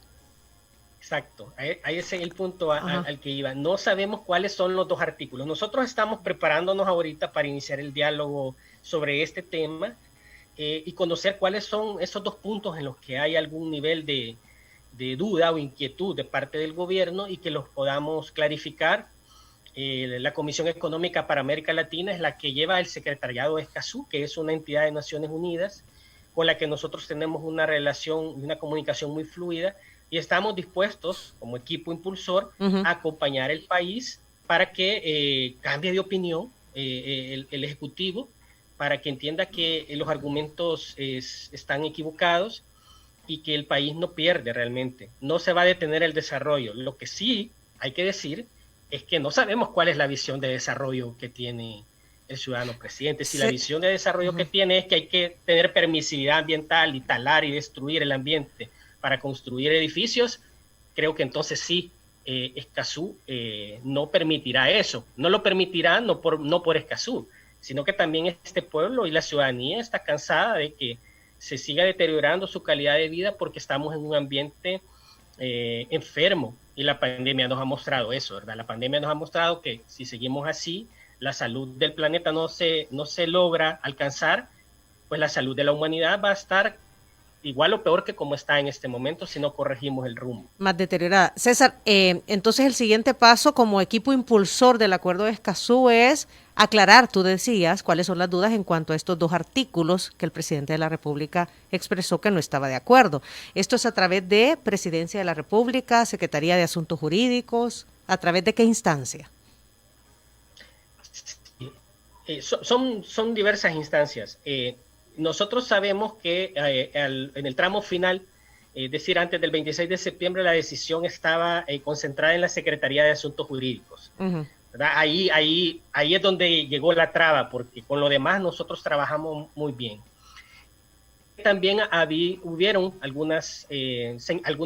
Exacto, ahí ese es el punto al que iba. No sabemos cuáles son los dos artículos. Nosotros estamos preparándonos ahorita para iniciar el diálogo sobre este tema y conocer cuáles son esos dos puntos en los que hay algún nivel de duda o inquietud de parte del gobierno, y que los podamos clarificar. La Comisión Económica para América Latina es la que lleva el secretariado de Escazú, que es una entidad de Naciones Unidas con la que nosotros tenemos una relación y una comunicación muy fluida, y estamos dispuestos, como equipo impulsor, a acompañar el país para que cambie de opinión el Ejecutivo, para que entienda que los argumentos están equivocados y que el país no pierde realmente. No se va a detener el desarrollo. Lo que sí hay que decir es que no sabemos cuál es la visión de desarrollo que tiene el ciudadano presidente. Si la visión de desarrollo que tiene es que hay que tener permisividad ambiental y talar y destruir el ambiente para construir edificios, creo que entonces sí, Escazú no permitirá eso. No lo permitirá no por Escazú, sino que también este pueblo y la ciudadanía está cansada de que se siga deteriorando su calidad de vida porque estamos en un ambiente enfermo, y la pandemia nos ha mostrado eso, ¿verdad? La pandemia nos ha mostrado que si seguimos así, la salud del planeta no se logra alcanzar, pues la salud de la humanidad va a estar igual o peor que como está en este momento si no corregimos el rumbo. Más deteriorada. César, entonces el siguiente paso como equipo impulsor del Acuerdo de Escazú es aclarar, tú decías, cuáles son las dudas en cuanto a estos 2 artículos que el presidente de la República expresó que no estaba de acuerdo. Esto es a través de Presidencia de la República, Secretaría de Asuntos Jurídicos, ¿a través de qué instancia? Son diversas instancias. Nosotros sabemos que en el tramo final, es decir, antes del 26 de septiembre, la decisión estaba concentrada en la Secretaría de Asuntos Jurídicos. ¿Verdad? Ahí es donde llegó la traba, porque con lo demás nosotros trabajamos muy bien. También hubieron algunos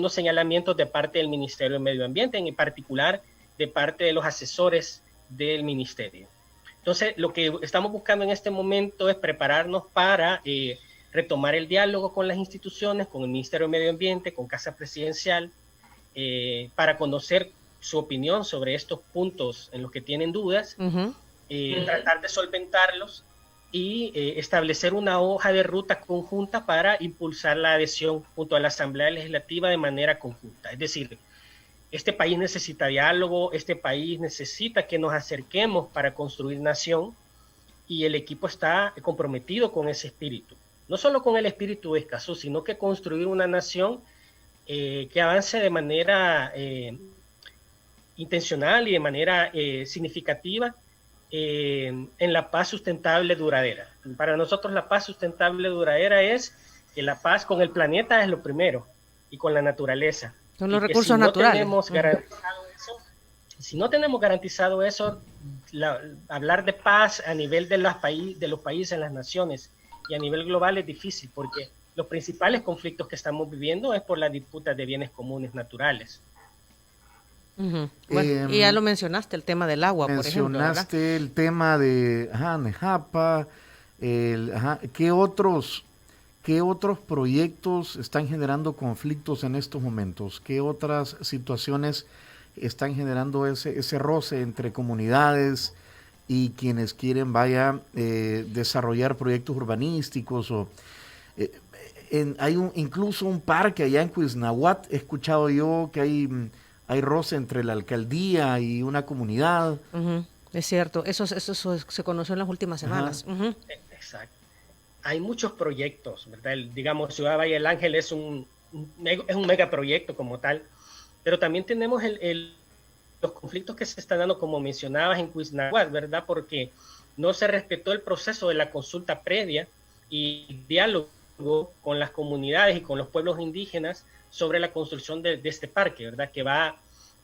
señalamientos de parte del Ministerio de Medio Ambiente, en particular de parte de los asesores del Ministerio. Entonces, lo que estamos buscando en este momento es prepararnos para retomar el diálogo con las instituciones, con el Ministerio de Medio Ambiente, con Casa Presidencial, para conocer su opinión sobre estos puntos en los que tienen dudas, tratar de solventarlos y establecer una hoja de ruta conjunta para impulsar la adhesión junto a la Asamblea Legislativa de manera conjunta. Es decir, este país necesita diálogo, este país necesita que nos acerquemos para construir nación, y el equipo está comprometido con ese espíritu. No solo con el espíritu de Escazú, sino que construir una nación que avance de manera intencional y de manera significativa en la paz sustentable duradera. Para nosotros la paz sustentable duradera es que la paz con el planeta es lo primero, y con la naturaleza. Son los recursos naturales. Si no tenemos garantizado eso, hablar de paz a nivel de los países, las naciones y a nivel global es difícil, porque los principales conflictos que estamos viviendo es por las disputas de bienes comunes naturales. Bueno, y ya lo mencionaste, el tema del agua, por ejemplo. Mencionaste el tema de Nejapa, ¿qué otros proyectos están generando conflictos en estos momentos? ¿Qué otras situaciones están generando ese roce entre comunidades y quienes quieren desarrollar proyectos urbanísticos? Hay incluso un parque allá en Cuisnahuat, he escuchado yo que hay roce entre la alcaldía y una comunidad. Es cierto, eso se conoció en las últimas semanas. Exacto. Hay muchos proyectos, ¿verdad? Digamos, Ciudad Valle del Ángel es un megaproyecto como tal, pero también tenemos los conflictos que se están dando, como mencionabas, en Cuisnahuat, ¿verdad? Porque no se respetó el proceso de la consulta previa y diálogo con las comunidades y con los pueblos indígenas sobre la construcción de este parque, ¿verdad? Que va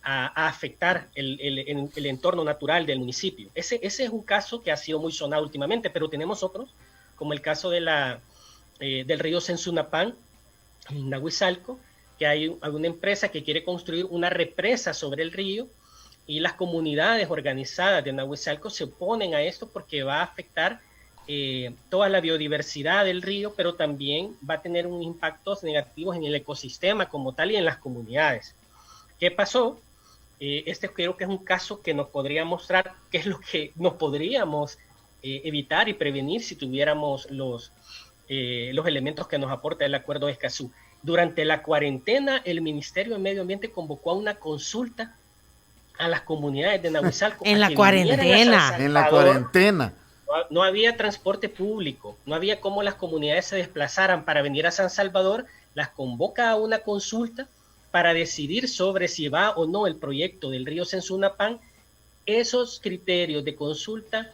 a afectar el entorno natural del municipio. Ese es un caso que ha sido muy sonado últimamente, pero tenemos otros, como el caso del río Sensunapán, en Nahuizalco, que hay una empresa que quiere construir una represa sobre el río, y las comunidades organizadas de Nahuizalco se oponen a esto porque va a afectar toda la biodiversidad del río, pero también va a tener unos impactos negativos en el ecosistema como tal y en las comunidades. ¿Qué pasó? Creo que es un caso que nos podría mostrar qué es lo que nos podríamos evitar y prevenir si tuviéramos los elementos que nos aporta el Acuerdo de Escazú. Durante la cuarentena, el Ministerio de Medio Ambiente convocó a una consulta a las comunidades de Nahuizalco. En la cuarentena. no había transporte público, no había cómo las comunidades se desplazaran para venir a San Salvador, las convoca a una consulta para decidir sobre si va o no el proyecto del río Sensunapán. Esos criterios de consulta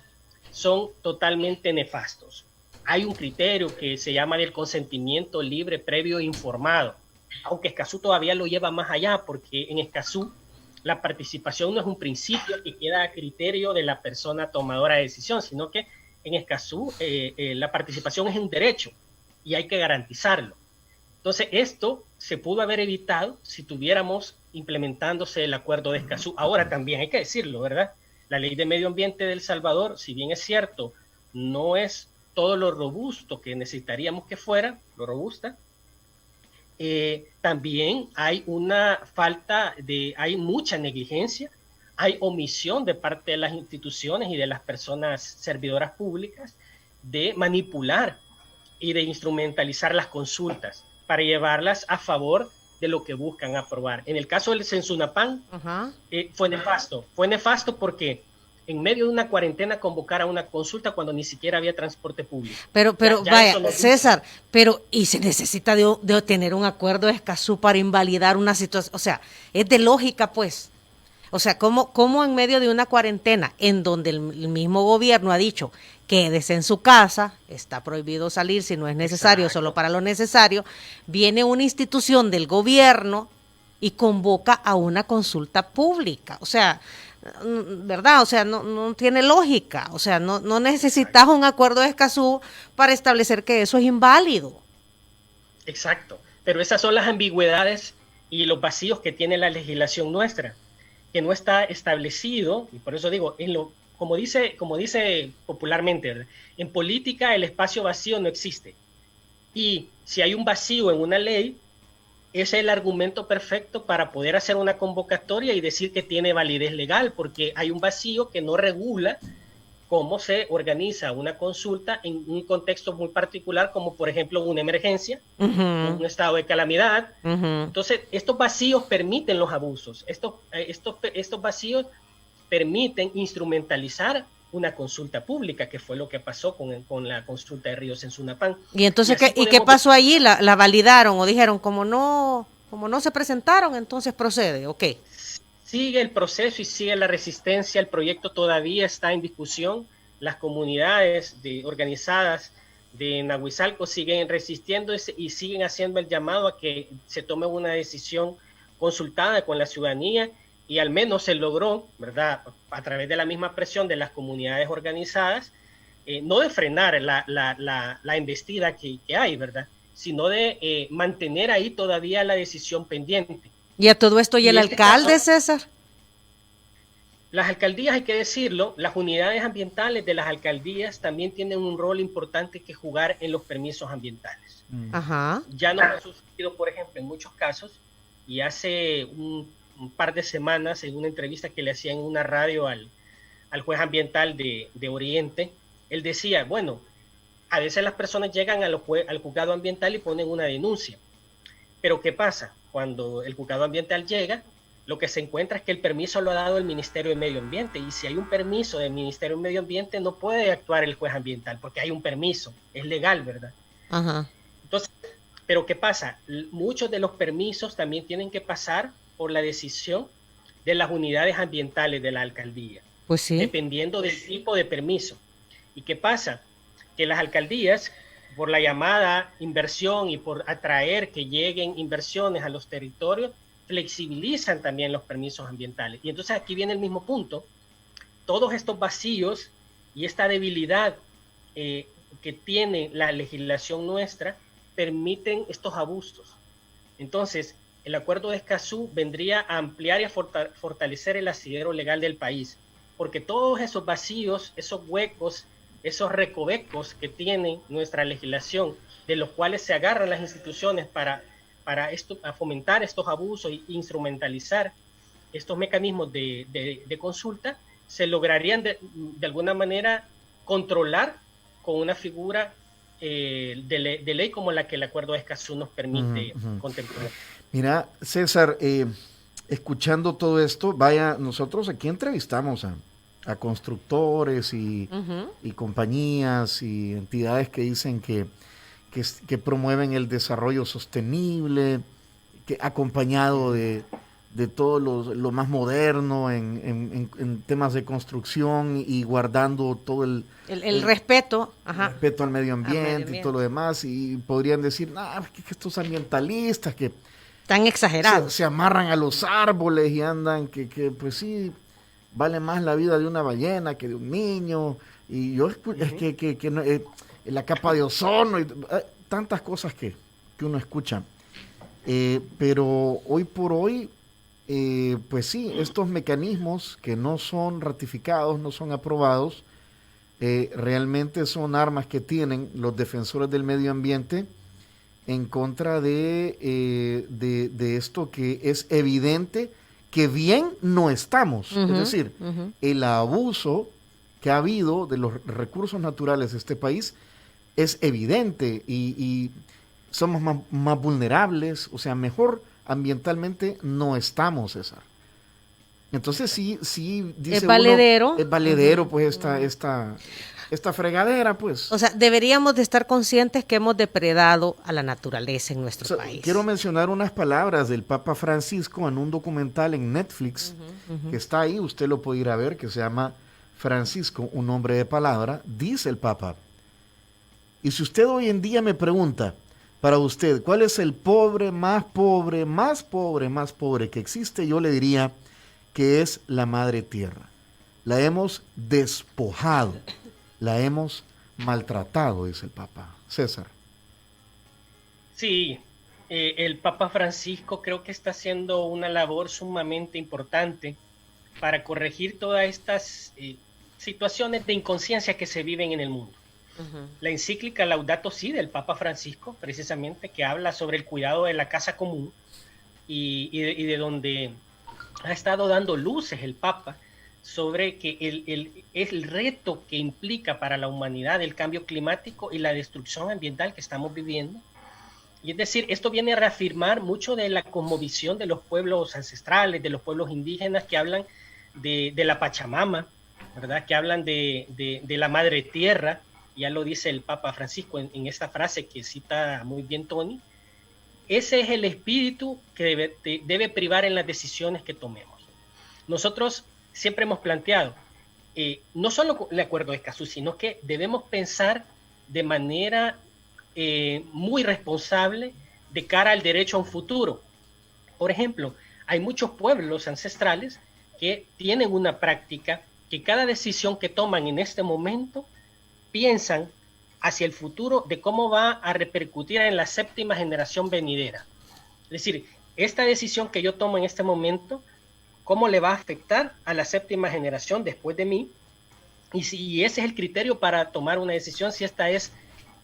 son totalmente nefastos. Hay un criterio que se llama del consentimiento libre, previo e informado, aunque Escazú todavía lo lleva más allá, porque en Escazú la participación no es un principio que queda a criterio de la persona tomadora de decisión, sino que en Escazú la participación es un derecho y hay que garantizarlo. Entonces, esto se pudo haber evitado si tuviéramos implementándose el acuerdo de Escazú. Ahora también hay que decirlo, ¿verdad? La ley de medio ambiente de El Salvador, si bien es cierto, no es todo lo robusto que necesitaríamos que fuera, lo robusta, también hay una hay mucha negligencia, hay omisión de parte de las instituciones y de las personas servidoras públicas de manipular y de instrumentalizar las consultas para llevarlas a favor de lo que buscan aprobar. En el caso del Sensunapán, fue nefasto porque en medio de una cuarentena convocar a una consulta cuando ni siquiera había transporte público. Pero vaya, César, pero y se necesita de tener un acuerdo de Escazú para invalidar una situación, o sea, es de lógica, pues. O sea, ¿cómo en medio de una cuarentena en donde el mismo gobierno ha dicho quédese en su casa, está prohibido salir si no es necesario, solo para lo necesario, viene una institución del gobierno y convoca a una consulta pública? O sea, ¿verdad? O sea, no tiene lógica. O sea, no necesitas un acuerdo de Escazú para establecer que eso es inválido. Exacto. Pero esas son las ambigüedades y los vacíos que tiene la legislación nuestra, que no está establecido, y por eso digo, como dice popularmente, ¿verdad? En política el espacio vacío no existe. Y si hay un vacío en una ley, ese es el argumento perfecto para poder hacer una convocatoria y decir que tiene validez legal, porque hay un vacío que no regula cómo se organiza una consulta en un contexto muy particular, como por ejemplo una emergencia, un estado de calamidad. Entonces, estos vacíos permiten los abusos, estos vacíos permiten instrumentalizar una consulta pública, que fue lo que pasó con la consulta de Río Sensunapán. ¿Y entonces qué pasó allí? ¿La validaron o dijeron como no se presentaron, entonces procede? ¿O qué? Sigue el proceso y sigue la resistencia, el proyecto todavía está en discusión, las comunidades organizadas de Nahuizalco siguen resistiendo y siguen haciendo el llamado a que se tome una decisión consultada con la ciudadanía, y al menos se logró, ¿verdad?, a través de la misma presión de las comunidades organizadas, no de frenar la embestida que hay, ¿verdad?, sino de mantener ahí todavía la decisión pendiente. ¿Y a todo esto y el alcalde, César? Las alcaldías, hay que decirlo, las unidades ambientales de las alcaldías también tienen un rol importante que jugar en los permisos ambientales. Ajá. Ya nos ha sucedido, por ejemplo, en muchos casos, y hace un par de semanas, en una entrevista que le hacía en una radio al juez ambiental de Oriente, él decía, bueno, a veces las personas llegan al juzgado ambiental y ponen una denuncia, pero ¿qué pasa? Cuando el juzgado ambiental llega, lo que se encuentra es que el permiso lo ha dado el Ministerio de Medio Ambiente, y si hay un permiso del Ministerio de Medio Ambiente no puede actuar el juez ambiental, porque hay un permiso, es legal, ¿verdad? Ajá. Entonces, pero ¿qué pasa? Muchos de los permisos también tienen que pasar por la decisión de las unidades ambientales de la alcaldía, pues sí, dependiendo del tipo de permiso. ¿Y qué pasa? Que las alcaldías, por la llamada inversión y por atraer que lleguen inversiones a los territorios, flexibilizan también los permisos ambientales. Y entonces aquí viene el mismo punto. Todos estos vacíos y esta debilidad que tiene la legislación nuestra permiten estos abusos. Entonces, el acuerdo de Escazú vendría a ampliar y a fortalecer el asidero legal del país, porque todos esos vacíos, esos huecos, esos recovecos que tiene nuestra legislación, de los cuales se agarran las instituciones para fomentar estos abusos e instrumentalizar estos mecanismos de consulta, se lograrían de alguna manera controlar con una figura de ley como la que el acuerdo de Escazú nos permite contemplar. Mira, César, escuchando todo esto, vaya, nosotros aquí entrevistamos a constructores Ujú. y compañías y entidades que dicen que promueven el desarrollo sostenible, que acompañado de todo lo más moderno en temas de construcción y guardando todo El respeto, ajá, respeto al medio al medio ambiente y todo lo ambiente. demás. Y podrían decir, nah, que estos ambientalistas que Tan exagerados. se amarran a los árboles y andan, pues sí, vale más la vida de una ballena que de un niño. Y yo es Ujú. que no, la capa de ozono, y, tantas cosas que uno escucha. Pero hoy por hoy, pues sí, estos mecanismos que no son ratificados, no son aprobados, realmente son armas que tienen los defensores del medio ambiente en contra de esto que es evidente que bien no estamos. Es Ujú, decir, ujú. el abuso que ha habido de los recursos naturales de este país es evidente y somos más vulnerables, o sea, mejor ambientalmente no estamos, César. Entonces sí, Es dice uno, valedero. es valedero Ujú, pues ujú. esta fregadera, pues. O sea, deberíamos de estar conscientes que hemos depredado a la naturaleza en O nuestro sea, quiero país. mencionar unas palabras del Papa Francisco en un documental en Netflix Ujú, que ujú. está ahí, usted lo puede ir a ver, que se llama Francisco, un hombre de palabra, dice el Papa. Y si usted hoy en día me pregunta, para usted, ¿cuál es el pobre, más pobre, más pobre, más pobre que existe? Yo le diría que es la madre tierra. La hemos despojado, la hemos maltratado, dice el Papa. César. Sí, el Papa Francisco creo que está haciendo una labor sumamente importante para corregir todas estas situaciones de inconsciencia que se viven en el mundo. Ujú. La encíclica Laudato Si del Papa Francisco, precisamente, que habla sobre el cuidado de la casa común y de donde ha estado dando luces el Papa sobre que el reto que implica para la humanidad el cambio climático y la destrucción ambiental que estamos viviendo. Y es decir, esto viene a reafirmar mucho de la cosmovisión de los pueblos ancestrales, de los pueblos indígenas que hablan de la Pachamama, ¿verdad? Que hablan de la madre tierra, ya lo dice el Papa Francisco en esta frase que cita muy bien Tony. Ese es el espíritu que debe privar en las decisiones que tomemos. Nosotros siempre hemos planteado, no solo el acuerdo de Escazú, sino que debemos pensar de manera muy responsable de cara al derecho a un futuro. Por ejemplo, hay muchos pueblos ancestrales que tienen una práctica que cada decisión que toman en este momento piensan hacia el futuro de cómo va a repercutir en la séptima generación venidera. Es decir, esta decisión que yo tomo en este momento, cómo le va a afectar a la séptima generación después de mí, y si ese es el criterio para tomar una decisión, si esta es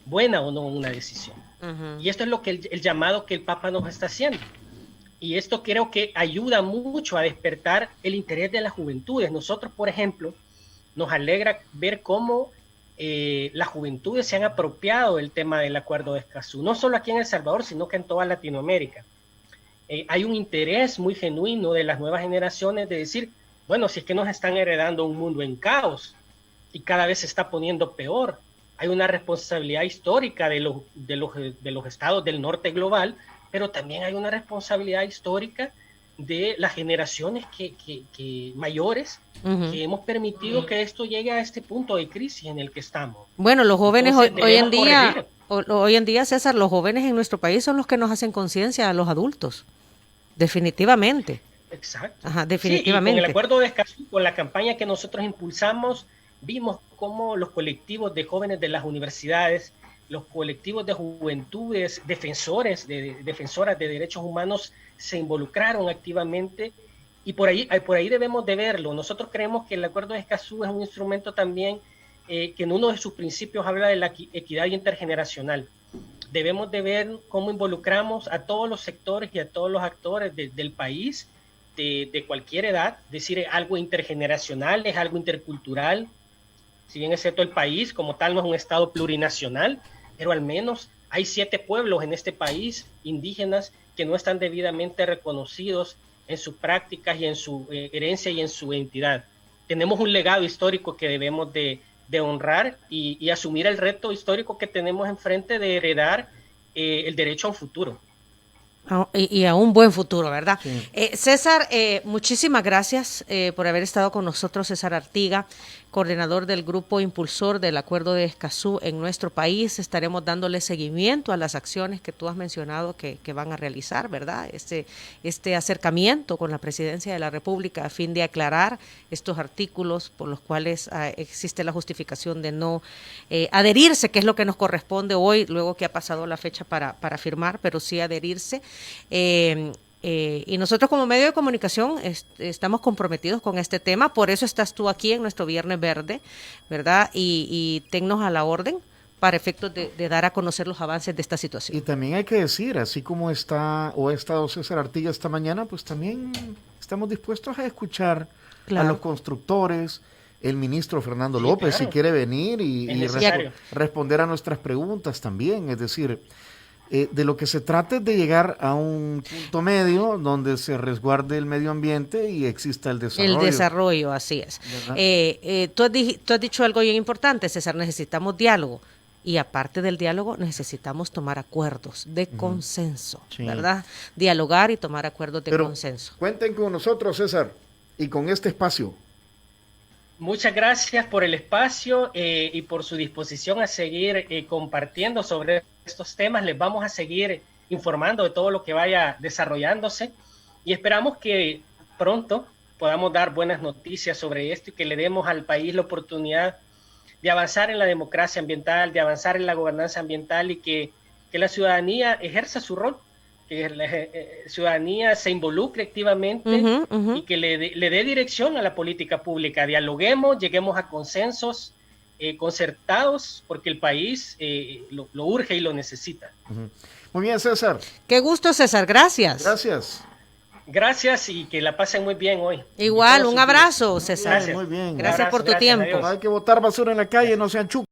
buena o no una decisión. Ujú. Y esto es lo que el llamado que el Papa nos está haciendo. Y esto creo que ayuda mucho a despertar el interés de las juventudes. Nosotros, por ejemplo, nos alegra ver cómo las juventudes se han apropiado del tema del Acuerdo de Escazú, no solo aquí en El Salvador, sino que en toda Latinoamérica. Hay un interés muy genuino de las nuevas generaciones de decir, bueno, si es que nos están heredando un mundo en caos y cada vez se está poniendo peor, hay una responsabilidad histórica de los estados del norte global, pero también hay una responsabilidad histórica de las generaciones mayores Ujú. que hemos permitido que esto llegue a este punto de crisis en el que estamos. Bueno, los jóvenes Entonces hoy en debemos día, corregir. hoy en día, César, los jóvenes en nuestro país son los que nos hacen conciencia a los adultos. Definitivamente. Exacto. Ajá, Sí, y con el definitivamente. acuerdo de Escazú, con la campaña que nosotros impulsamos, vimos cómo los colectivos de jóvenes de las universidades, los colectivos de juventudes, defensoras de derechos humanos se involucraron activamente y por ahí debemos de verlo. Nosotros creemos que el acuerdo de Escazú es un instrumento también que en uno de sus principios habla de la equidad intergeneracional. Debemos de ver cómo involucramos a todos los sectores y a todos los actores del país de cualquier edad, es decir, algo intergeneracional, es algo intercultural, si bien es cierto el país como tal no es un estado plurinacional, pero al menos hay 7 pueblos en este país indígenas que no están debidamente reconocidos en sus prácticas y en su herencia y en su entidad. tenemos un legado histórico que debemos de honrar y asumir el reto histórico que tenemos enfrente de heredar el derecho a un futuro. Y a un buen futuro, ¿verdad? Sí. César, muchísimas gracias por haber estado con nosotros. César Artiga, coordinador del grupo impulsor del Acuerdo de Escazú en nuestro país. Estaremos dándole seguimiento a las acciones que tú has mencionado que van a realizar, ¿verdad? Este acercamiento con la Presidencia de la República a fin de aclarar estos artículos por los cuales existe la justificación de no adherirse, que es lo que nos corresponde hoy, luego que ha pasado la fecha para firmar, pero sí adherirse. Y nosotros como medio de comunicación estamos comprometidos con este tema, por eso estás tú aquí en nuestro Viernes Verde, ¿verdad? Y tennos a la orden para efectos de dar a conocer los avances de esta situación. Y también hay que decir, así como está o ha estado César Artiga esta mañana, pues también estamos dispuestos a escuchar a los constructores, el ministro Fernando López, claro, si quiere venir y responder a nuestras preguntas también, es decir, de lo que se trata es de llegar a un punto medio donde se resguarde el medio ambiente y exista el desarrollo. El desarrollo, así es. Tú has dicho algo bien importante, César, necesitamos diálogo. Y aparte del diálogo, necesitamos tomar acuerdos de consenso, ¿verdad? Dialogar y tomar acuerdos de consenso. Cuenten con nosotros, César, y con este espacio. Muchas gracias por el espacio y por su disposición a seguir compartiendo sobre estos temas. Les vamos a seguir informando de todo lo que vaya desarrollándose y esperamos que pronto podamos dar buenas noticias sobre esto y que le demos al país la oportunidad de avanzar en la democracia ambiental, de avanzar en la gobernanza ambiental y que la ciudadanía ejerza su rol, que la ciudadanía se involucre activamente y que le dé dirección a la política pública. Dialoguemos, lleguemos a consensos concertados, porque el país lo urge y lo necesita. Muy bien, César. Qué gusto, César. Gracias. Gracias. Gracias y que la pasen muy bien hoy. Igual, un abrazo, César. Muy bien. Gracias por tu tiempo. Hay que botar basura en la calle, no sean chucos.